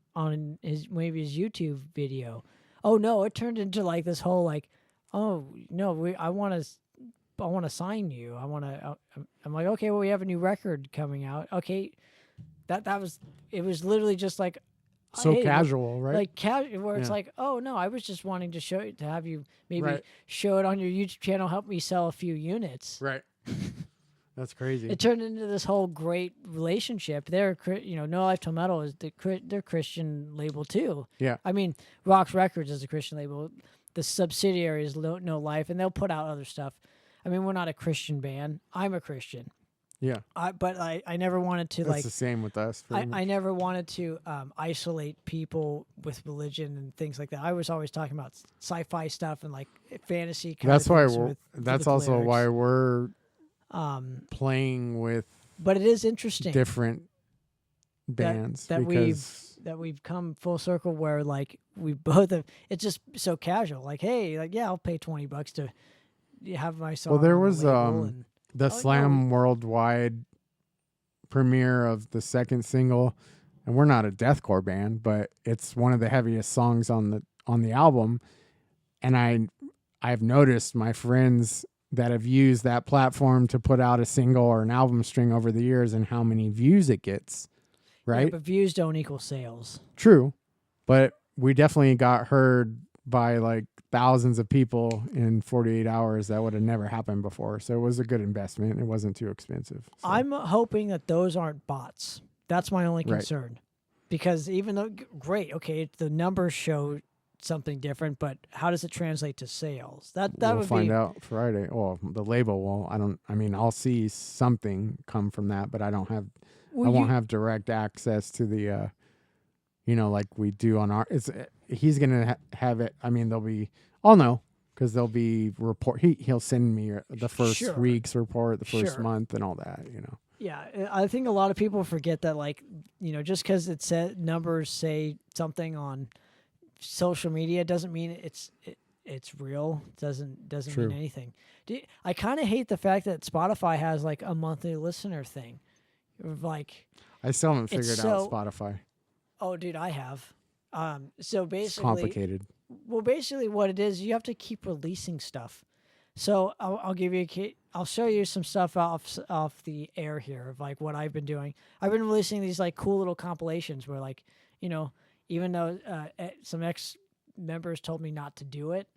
his YouTube video. Oh no, it turned into like this whole like, oh no, I want to sign you. I'm like, okay, well, we have a new record coming out. Okay. It was literally just like so casual, right? Like casual, where it's like, oh no, I was just wanting to have you maybe show it on your YouTube channel, help me sell a few units. Right. That's crazy. It turned into this whole great relationship. They're, No Life Till Metal is their Christian label too. Yeah. I mean, Rocks Records is a Christian label. The subsidiary is No Life, and they'll put out other stuff. I mean, we're not a Christian band. I'm a Christian. Yeah. But I never wanted to That's the same with us. I never wanted to isolate people with religion and things like that. I was always talking about sci-fi stuff and like fantasy. That's why that's also lyrics. Why we're playing with. But it is interesting. Different bands that we've come full circle where like we both have. It's just so casual. Like, hey, like I'll pay $20 to have my song. Well, there was the Slam Worldwide premiere of the second single, and we're not a deathcore band, but it's one of the heaviest songs on the album. And I've noticed my friends that have used that platform to put out a single or an album string over the years and how many views it gets, right? Yeah, but views don't equal sales. True, but we definitely got heard by like thousands of people in 48 hours. That would have never happened before. So it was a good investment. It wasn't too expensive. So. I'm hoping that those aren't bots. That's my only concern. Right. Because even though, great, okay, the numbers show something different, but how does it translate to sales? We'll find out Friday. Well, the label will. I'll see something come from that, but I won't have direct access to the like we do on our. He's gonna have it. I mean, I'll know because there'll be report. He'll send me the first week's report, the first month, and all that. Yeah, I think a lot of people forget that, like, just because it said numbers say something on social media doesn't mean it's real. Doesn't mean anything. I kind of hate the fact that Spotify has like a monthly listener thing. Like, I still haven't figured out Spotify. Oh, dude, I have. So basically, it's complicated. Well, basically, what it is, you have to keep releasing stuff. So I'll give you I'll show you some stuff off the air here of like what I've been doing. I've been releasing these like cool little compilations where, like, even though some ex-members told me not to do it,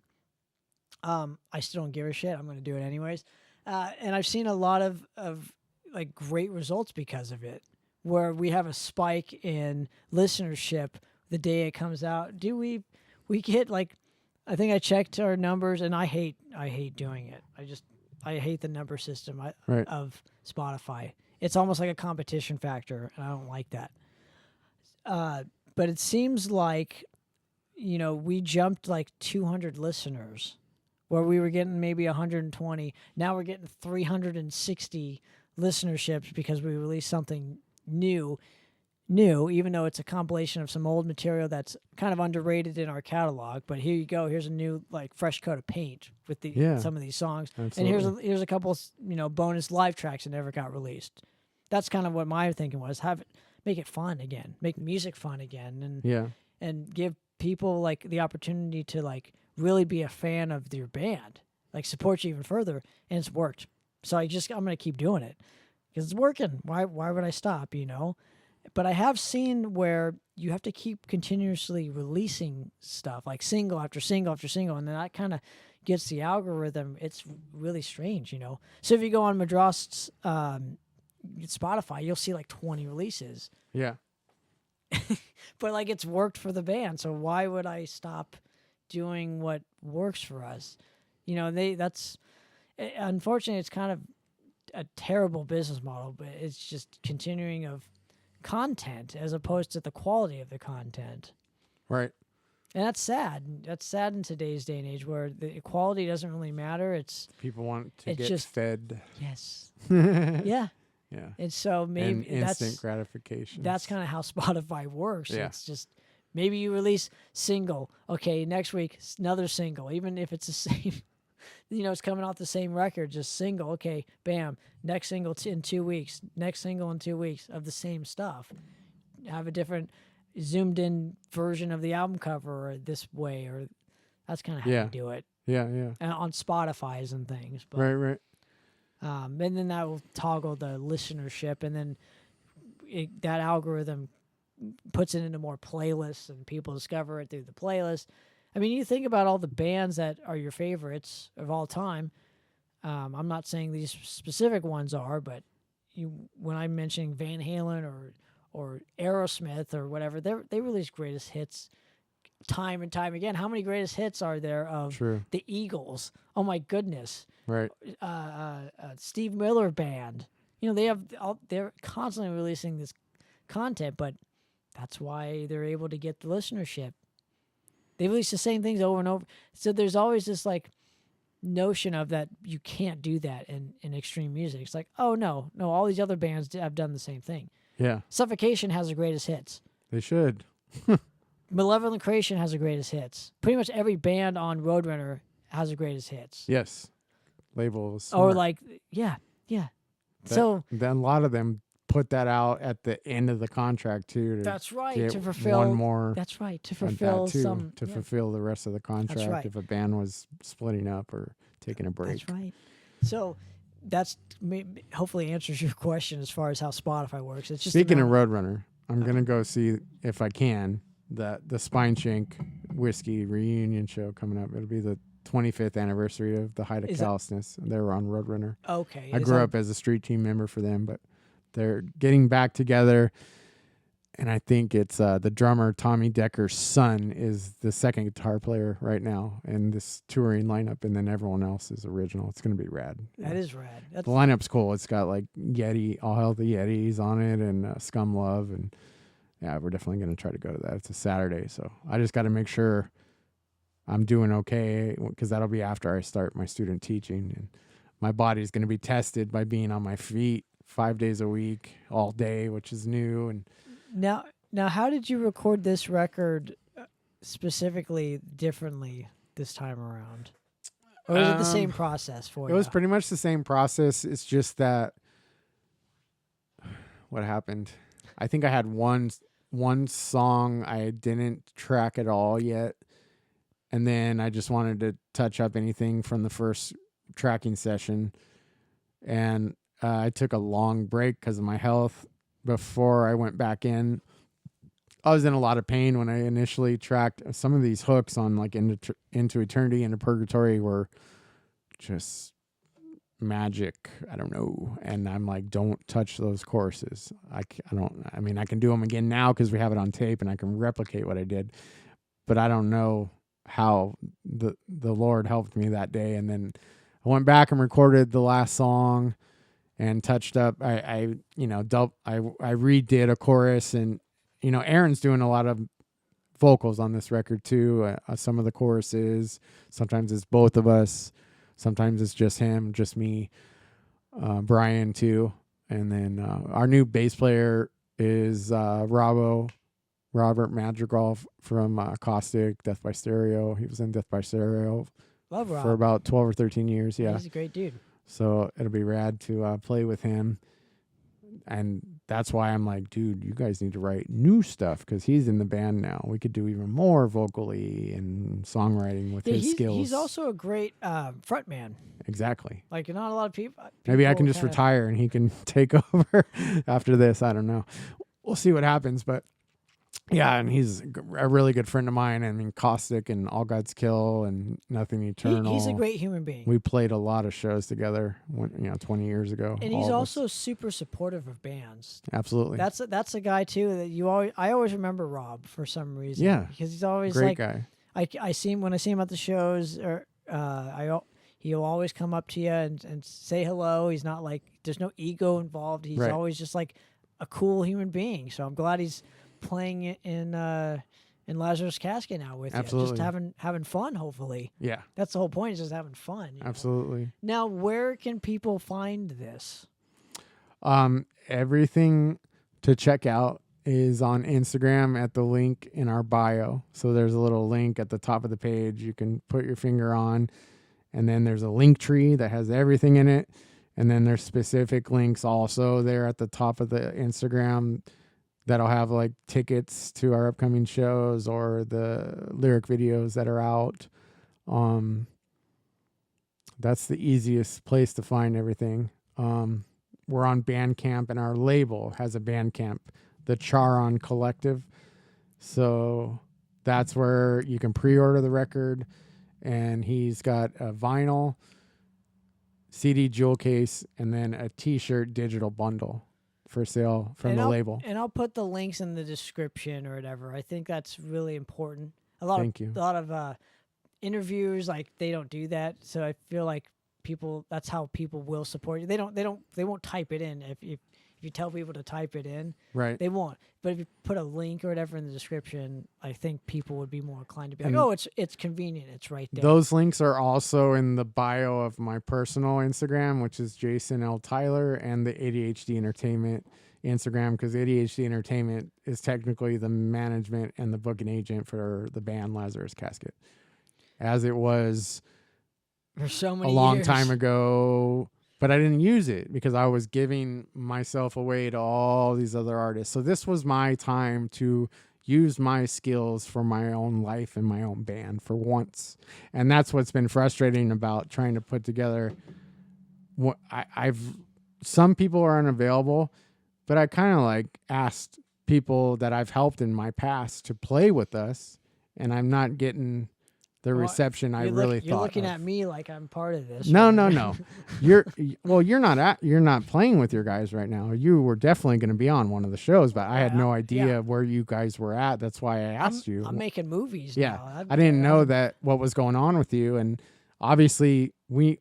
I still don't give a shit. I'm going to do it anyways. And I've seen a lot of like great results because of it, where we have a spike in listenership the day it comes out. We get like, I think I checked our numbers, and I hate doing it. I hate the number system of Spotify. It's almost like a competition factor, and I don't like that. But it seems like, we jumped like 200 listeners, where we were getting maybe 120. Now we're getting 360 listenerships because we released something new, even though it's a compilation of some old material that's kind of underrated in our catalog. But here you go. Here's a new, like, fresh coat of paint with some of these songs. Absolutely. And here's a couple, bonus live tracks that never got released. That's kind of what my thinking was. Make it fun again. Make music fun again. And give people, like, the opportunity to, like, really be a fan of your band, like, support you even further. And it's worked. So I'm going to keep doing it because it's working. Why would I stop, But I have seen where you have to keep continuously releasing stuff, like single after single after single, and then that kind of gets the algorithm. It's really strange, So if you go on Madras Spotify, you'll see like 20 releases. Yeah. But like, it's worked for the band, so why would I stop doing what works for us? Unfortunately, it's kind of a terrible business model, but it's just continuing of content as opposed to the quality of the content. Right. And that's sad. That's sad in today's day and age where the quality doesn't really matter. It's people want to get fed. Yes. Yeah. Yeah. And so maybe and instant gratification. That's kind of how Spotify works. Yeah. It's just maybe you release single. Okay, next week another single, even if it's the same. It's coming off the same record, just single. Okay, bam. Next single in 2 weeks. Next single in 2 weeks of the same stuff. Have a different zoomed in version of the album cover or this way, or that's kind of how you do it. Yeah, yeah. And on Spotify's and things. But, right. And then that will toggle the listenership, and then that algorithm puts it into more playlists, and people discover it through the playlist. I mean, you think about all the bands that are your favorites of all time. I'm not saying these specific ones are, but when I'm mentioning Van Halen or Aerosmith or whatever, they release greatest hits time and time again. How many greatest hits are there of the Eagles? Oh my goodness! Right. Steve Miller Band. They're constantly releasing this content, but that's why they're able to get the listenership. They release the same things over and over. So there's always this like notion of that you can't do that in extreme music. It's like, oh no, all these other bands have done the same thing. Yeah. Suffocation has the greatest hits. They should. Malevolent Creation has the greatest hits. Pretty much every band on Roadrunner has the greatest hits. Yes. Labels. Or like, yeah. So then a lot of them put that out at the end of the contract too. That's right. To fulfill one more. That's right. To fulfill some. To fulfill the rest of the contract. That's right. If a band was splitting up or taking a break. That's right. So that's hopefully answers your question as far as how Spotify works. It's just speaking of Roadrunner, I'm gonna go see if I can the Spine Shank Whiskey reunion show coming up. It'll be the 25th anniversary of the Height of Callousness. They were on Roadrunner. Okay. I grew up as a street team member for them, but they're getting back together, and I think it's the drummer Tommy Decker's son is the second guitar player right now in this touring lineup, and then everyone else is original. It's going to be rad. That is rad. The lineup's cool. It's got like Yeti, All Hail the Yetis on it, and Scum Love, and yeah, we're definitely going to try to go to that. It's a Saturday, so I just got to make sure I'm doing okay, because that'll be after I start my student teaching, and my body's going to be tested by being on my feet 5 days a week, all day, which is new. And now, how did you record this record specifically differently this time around? Or was it the same process for you? It was pretty much the same process. It's just that what happened, I think I had one song I didn't track at all yet. And then I just wanted to touch up anything from the first tracking session. And I took a long break because of my health before I went back in. I was in a lot of pain when I initially tracked. Some of these hooks on like Into Eternity, Into Purgatory were just magic. I don't know. And I'm like, don't touch those choruses. I can do them again now because we have it on tape and I can replicate what I did. But I don't know how the Lord helped me that day. And then I went back and recorded the last song and touched up. I redid a chorus, and Aaron's doing a lot of vocals on this record too. Some of the choruses, sometimes it's both of us, sometimes it's just him, just me, Bryan too. And then our new bass player is Robert Madrigal from Caustic, Death by Stereo. He was in Death by Stereo Love Rob. for about 12 or 13 years. Yeah, he's a great dude. So it'll be rad to play with him. And that's why I'm like, dude, you guys need to write new stuff, because he's in the band now. We could do even more vocally and songwriting with his skills. He's also a great frontman. Exactly. Like, not a lot of people. Maybe I can just retire and he can take over after this. I don't know. We'll see what happens. But yeah, and he's a really good friend of mine. I mean, Caustic and All God's Kill and Nothing Eternal. He's a great human being. We played a lot of shows together 20 years ago. And he's also super supportive of bands. Absolutely. That's a guy too that I always remember Rob for some reason. Yeah. Because he's always great guy. I see him when I see him at the shows, or he'll always come up to you and say hello. He's not like, there's no ego involved. He's always just like a cool human being. So I'm glad he's playing it in Lazarus Casket now with Absolutely. you. Just having fun, hopefully. Yeah. That's the whole point, is just having fun. Absolutely. Now, where can people find this? Everything to check out is on Instagram at the link in our bio. So there's a little link at the top of the page you can put your finger on, and then there's a link tree that has everything in it. And then there's specific links also there at the top of the Instagram that'll have like tickets to our upcoming shows or the lyric videos that are out. That's the easiest place to find everything. We're on Bandcamp, and our label has a Bandcamp, the Charon Collective. So that's where you can pre-order the record. And he's got a vinyl, CD jewel case, and then a t-shirt digital bundle for sale from the label. And I'll put the links in the description or whatever. I think that's really important. A lot of interviews, like, they don't do that. So I feel like that's how people will support you. They won't type it in. If you tell people to type it in, right, they won't. But if you put a link or whatever in the description, I think people would be more inclined to be like, oh, it's convenient. It's right there. Those links are also in the bio of my personal Instagram, which is Jason L. Tyler, and the ADHD Entertainment Instagram, because ADHD Entertainment is technically the management and the booking agent for the band Lazarus Casket, as it was for so many a long years. time ago. But I didn't use it because I was giving myself away to all these other artists. So this was my time to use my skills for my own life and my own band for once. And that's what's been frustrating about trying to put together what some people are unavailable, but I kind of like asked people that I've helped in my past to play with us, and I'm not getting the reception I really thought. You're looking at me like I'm part of this. No. You're not playing with your guys right now. You were definitely going to be on one of the shows, but I had no idea where you guys were at. That's why I asked you. I'm making movies. Yeah, now. I didn't know that what was going on with you, and obviously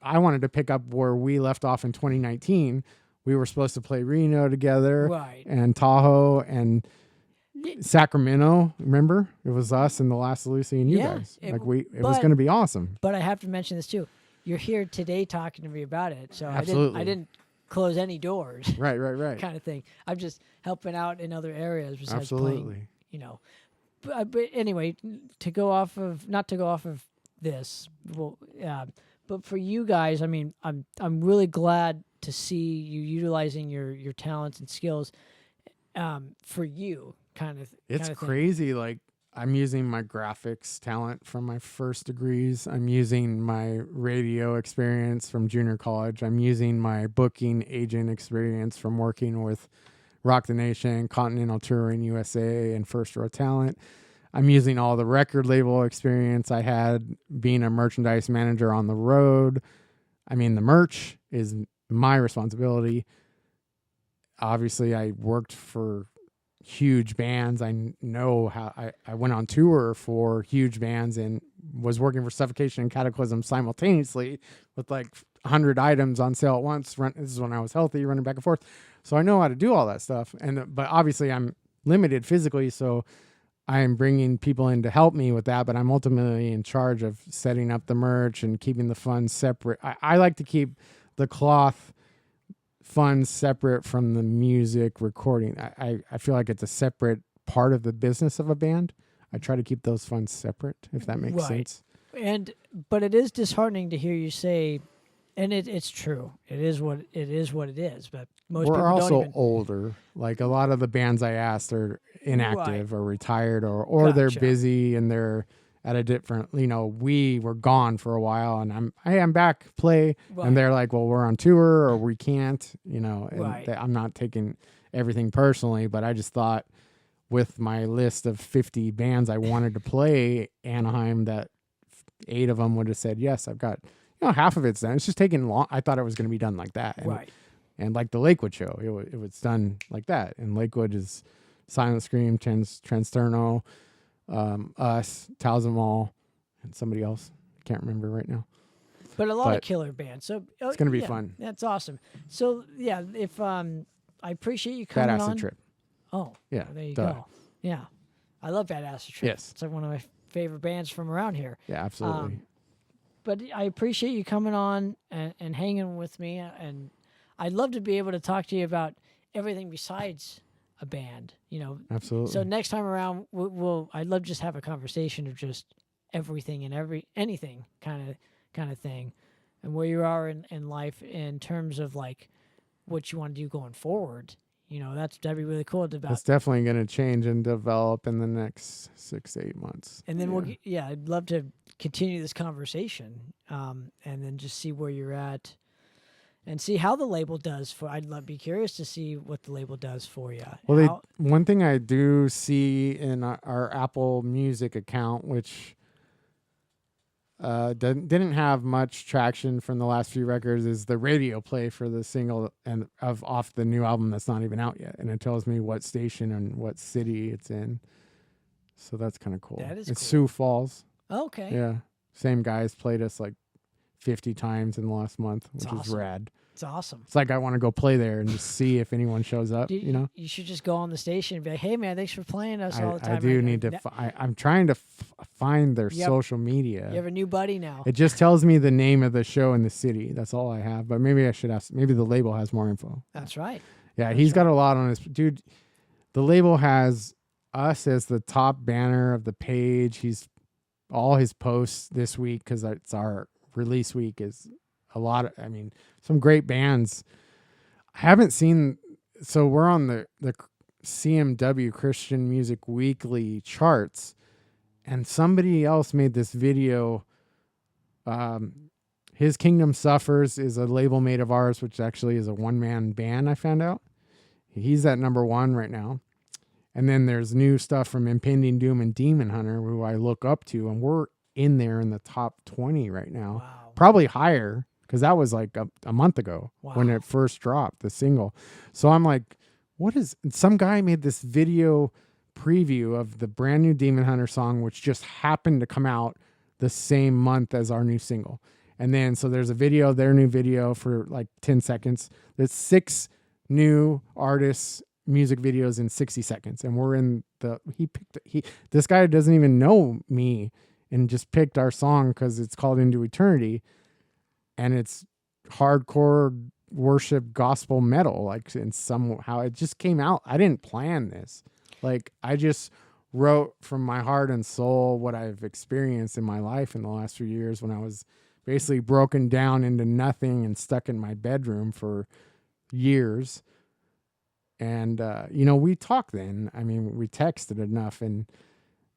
I wanted to pick up where we left off in 2019. We were supposed to play Reno together, right? And Tahoe, and Sacramento, remember? It was us and the Last Lucy and you guys. It was going to be awesome. But I have to mention this too. You're here today talking to me about it, so Absolutely. I didn't close any doors. Right. Kind of thing. I'm just helping out in other areas besides Absolutely. playing. But anyway, not to go off of this. Well, but for you guys, I mean, I'm really glad to see you utilizing your talents and skills for you, kind of. It's crazy. Like, I'm using my graphics talent from my first degrees. I'm using my radio experience from junior college. I'm using my booking agent experience from working with Rock the Nation, Continental Touring USA, and First Row Talent. I'm using all the record label experience I had being a merchandise manager on the road. I mean, the merch is my responsibility. Obviously, I worked for huge bands. I know how I went on tour for huge bands and was working for Suffocation and Cataclysm simultaneously with like 100 items on sale at once. This is when I was healthy, running back and forth. So I know how to do all that stuff. But obviously I'm limited physically, so I'm bringing people in to help me with that, but I'm ultimately in charge of setting up the merch and keeping the funds separate. I like to keep the cloth funds separate from the music recording. I feel like it's a separate part of the business of a band. I try to keep those funds separate, if that makes sense. But it is disheartening to hear you say, and it's true. It is what it is. But most people we're also don't even... older. Like a lot of the bands I asked are inactive or retired or they're busy and they're at a different, we were gone for a while and I'm back play. Right. And they're like, well, we're on tour or we can't, and I'm not taking everything personally, but I just thought with my list of 50 bands I wanted to play Anaheim, that 8 of them would have said, yes, I've got, half of it's done. It's just taking long. I thought it was going to be done like that. And like the Lakewood show, it was done like that. And Lakewood is Silent Scream, Transterno, us, Talzamal, and somebody else. I can't remember right now. But a lot of killer bands. So it's going to be fun. That's awesome. So yeah, if I appreciate you coming on. Bad Acid Trip. Oh, yeah. Well, there you go. Yeah, I love Bad Acid Trip. Yes, it's like one of my favorite bands from around here. Yeah, absolutely. But I appreciate you coming on and hanging with me, and I'd love to be able to talk to you about everything besides a band, Absolutely. So next time around, I'd love to just have a conversation of just everything and anything kind of thing, and where you are in life in terms of like what you want to do going forward. That'd be really cool. It's definitely going to change and develop in the next 6 to 8 months. And then I'd love to continue this conversation, and then just see where you're at. And see how the label does be curious to see what the label does for you. Well, one thing I do see in our Apple Music account, which didn't have much traction from the last few records, is the radio play for the single and off the new album that's not even out yet, and it tells me what station and what city it's in. So that's kind of cool. It's cool. Sioux Falls. Okay. Yeah, same guys played us like 50 times in the last month, which is rad. It's awesome. It's like I want to go play there and just see if anyone shows up. You should just go on the station and be like, "Hey, man, thanks for playing us all the time." I do need to. I'm trying to find their social media. You have a new buddy now. It just tells me the name of the show and the city. That's all I have. But maybe I should ask. Maybe the label has more info. That's right. Yeah, he's got a lot on his dude. The label has us as the top banner of the page. All his posts this week, because it's our release week, is a lot of, some great bands. I haven't seen, so we're on the CMW Christian Music Weekly charts, and somebody else made this video. His Kingdom Suffers is a label mate of ours, which actually is a one-man band, I found out. He's at number 1 right now. And then there's new stuff from Impending Doom and Demon Hunter, who I look up to, and we're in there in the top 20 right now. Wow. Probably higher, because that was like a month ago when it first dropped, the single. So I'm like, some guy made this video preview of the brand new Demon Hunter song, which just happened to come out the same month as our new single. And then, so there's their new video for like 10 seconds. There's 6 new artists music videos in 60 seconds. And we're in this guy doesn't even know me and just picked our song because it's called Into Eternity. And it's hardcore worship gospel metal. Like, in somehow it just came out. I didn't plan this. Like, I just wrote from my heart and soul what I've experienced in my life in the last few years when I was basically broken down into nothing and stuck in my bedroom for years. And, we talked then. I mean, we texted enough, and,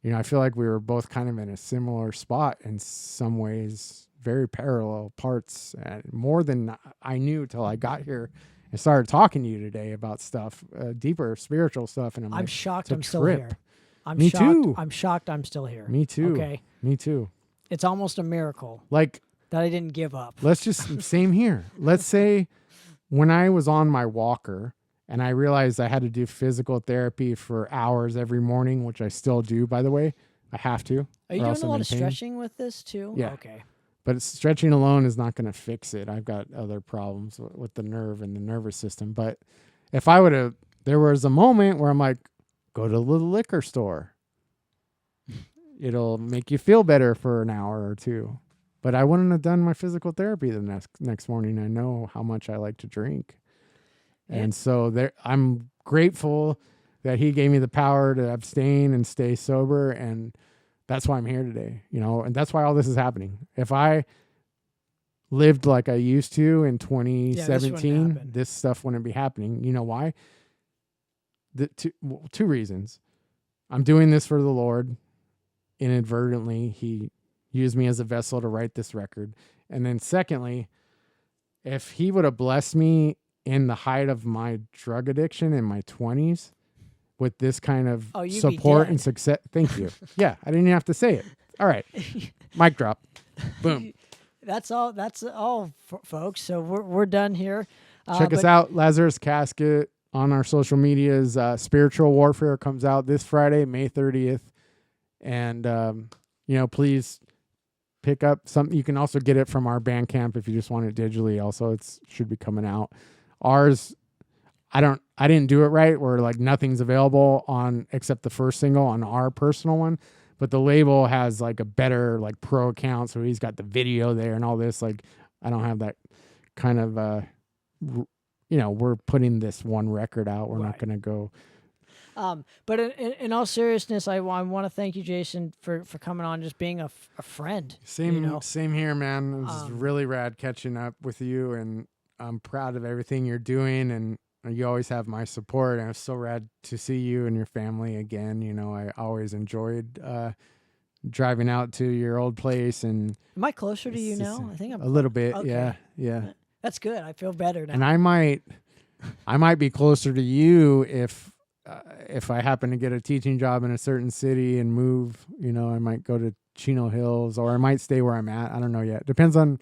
I feel like we were both kind of in a similar spot in some ways, very parallel parts, more than I knew till I got here and started talking to you today about stuff, deeper spiritual stuff. And I'm shocked I'm still trip. here. Me too. I'm shocked I'm still here. Me too. Okay. Me too. It's almost a miracle. Like, that I didn't give up. Let's just, same here. Let's say when I was on my walker and I realized I had to do physical therapy for hours every morning, which I still do, by the way. I have to. Are you doing a lot of stretching with this too? Yeah. Okay. But stretching alone is not going to fix it. I've got other problems with the nerve and the nervous system. But if I would have, there was a moment where I'm like, go to the liquor store. It'll make you feel better for an hour or two. But I wouldn't have done my physical therapy the next morning. I know how much I like to drink. And so I'm grateful that he gave me the power to abstain and stay sober. And that's why I'm here today, and that's why all this is happening. If I lived like I used to in 2017, this stuff wouldn't be happening. You know why? Two reasons. I'm doing this for the Lord. Inadvertently, he used me as a vessel to write this record. And then secondly, if he would have blessed me in the height of my drug addiction in my 20s with this kind of support and success. Thank you. Yeah, I didn't even have to say it. All right. Mic drop. Boom. That's all folks. So we're done here. Check us out, Lazarus Casket, on our social medias. Spiritual Warfare comes out this Friday, May 30th. And, please pick up something. You can also get it from our Bandcamp if you just want it digitally. Also, it should be coming out. Ours, I didn't do it right where like nothing's available on except the first single on our personal one. But the label has like a better like pro account. So he's got the video there and all this. Like, I don't have that kind of, we're putting this one record out. We're not going to go. But in all seriousness, I want to thank you, Jason, for coming on, just being a friend. Same here, man. It's really rad catching up with you, and I'm proud of everything you're doing, and you always have my support. And it's so rad to see you and your family again. I always enjoyed driving out to your old place. And am I closer to you now? I think I'm a little bit. Okay. Yeah. That's good. I feel better now. And I might be closer to you if I happen to get a teaching job in a certain city and move. I might go to Chino Hills, or I might stay where I'm at. I don't know yet. Depends on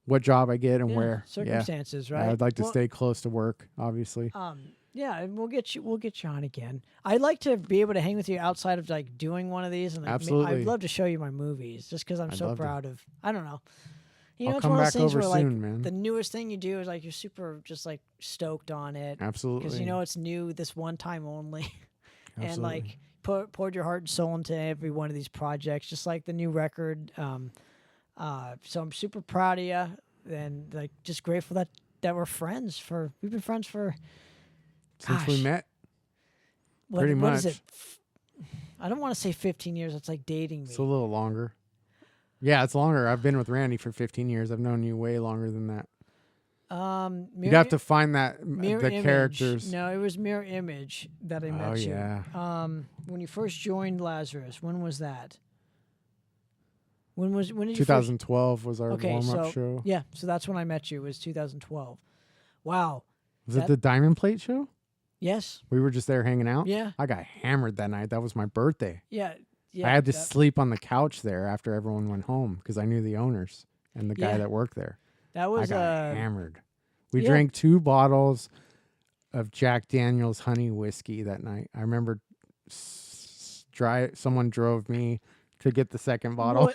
what job I get and where. Circumstances, right? I'd like to stay close to work, obviously. And we'll get you on again. I'd like to be able to hang with you outside of like doing one of these, and absolutely, I'd love to show you my movies, just because I'm so proud of. I don't know. I'll come back over soon, man. The newest thing you do is like you're super just like stoked on it. Absolutely, because it's new, this one time only, and Absolutely. like poured your heart and soul into every one of these projects, just like the new record. So I'm super proud of you, and like just grateful that we're friends. We've been friends for since we met. Pretty much. What is it? I don't want to say 15 years. It's like dating me. It's a little longer. Yeah, it's longer. I've been with Randy for 15 years. I've known you way longer than that. You'd have to find the characters. No, it was Mirror Image that I met you. Yeah. When you first joined Lazarus, when was that? When did 2012 was our warm-up show. Yeah, so that's when I met you. It was 2012. Wow. Was it the Diamond Plate show? Yes. We were just there hanging out? Yeah. I got hammered that night. That was my birthday. Yeah. I had to sleep on the couch there after everyone went home because I knew the owners and the guy that worked there. That was I got hammered. We drank 2 bottles of Jack Daniel's honey whiskey that night. I remember someone drove me to get the second bottle.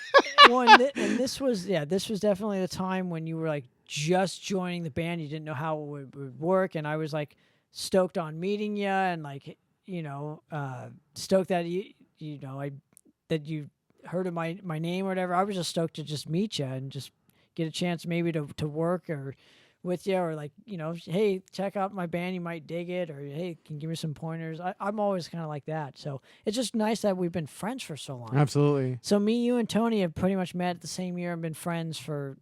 And this was definitely the time when you were like just joining the band. You didn't know how it would work, and I was like stoked on meeting you, and like stoked that that you heard of my name or whatever. I was just stoked to just meet you and just get a chance maybe to work or with you, or like, hey, check out my band, you might dig it, or hey, can you give me some pointers. I'm always kind of like that. So it's just nice that we've been friends for so long. Absolutely. So me, you, and Tony have pretty much met at the same year and been friends for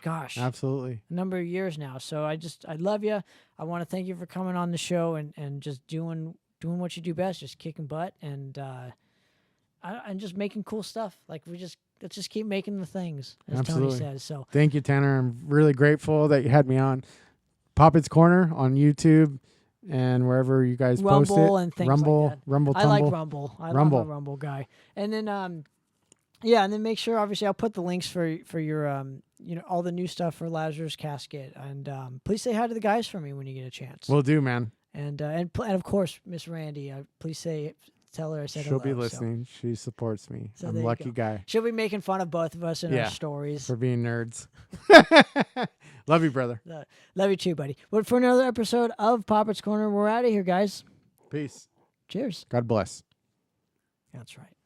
gosh, absolutely, a number of years now. So I love you. I want to thank you for coming on the show and just doing what you do best, just kicking butt and just making cool stuff. Like let's just keep making the things, as absolutely. Tony says. So thank you, Tanner. I'm really grateful that you had me on Poppitt's Corner on YouTube and wherever you guys post it. Rumble and things like that. Rumble, I like Rumble. I'm a Rumble guy. And then and then make sure, obviously, I'll put the links for your all the new stuff for Lazarus Casket, and please say hi to the guys for me when you get a chance. Will do, man. And of course, Miss Randy, please tell her I said hello. She'll be listening. So. She supports me. So I'm a lucky guy. She'll be making fun of both of us in our stories for being nerds. Love you, brother. Love you too, buddy. But for another episode of Poppitt's Corner, we're out of here, guys. Peace. Cheers. God bless. That's right.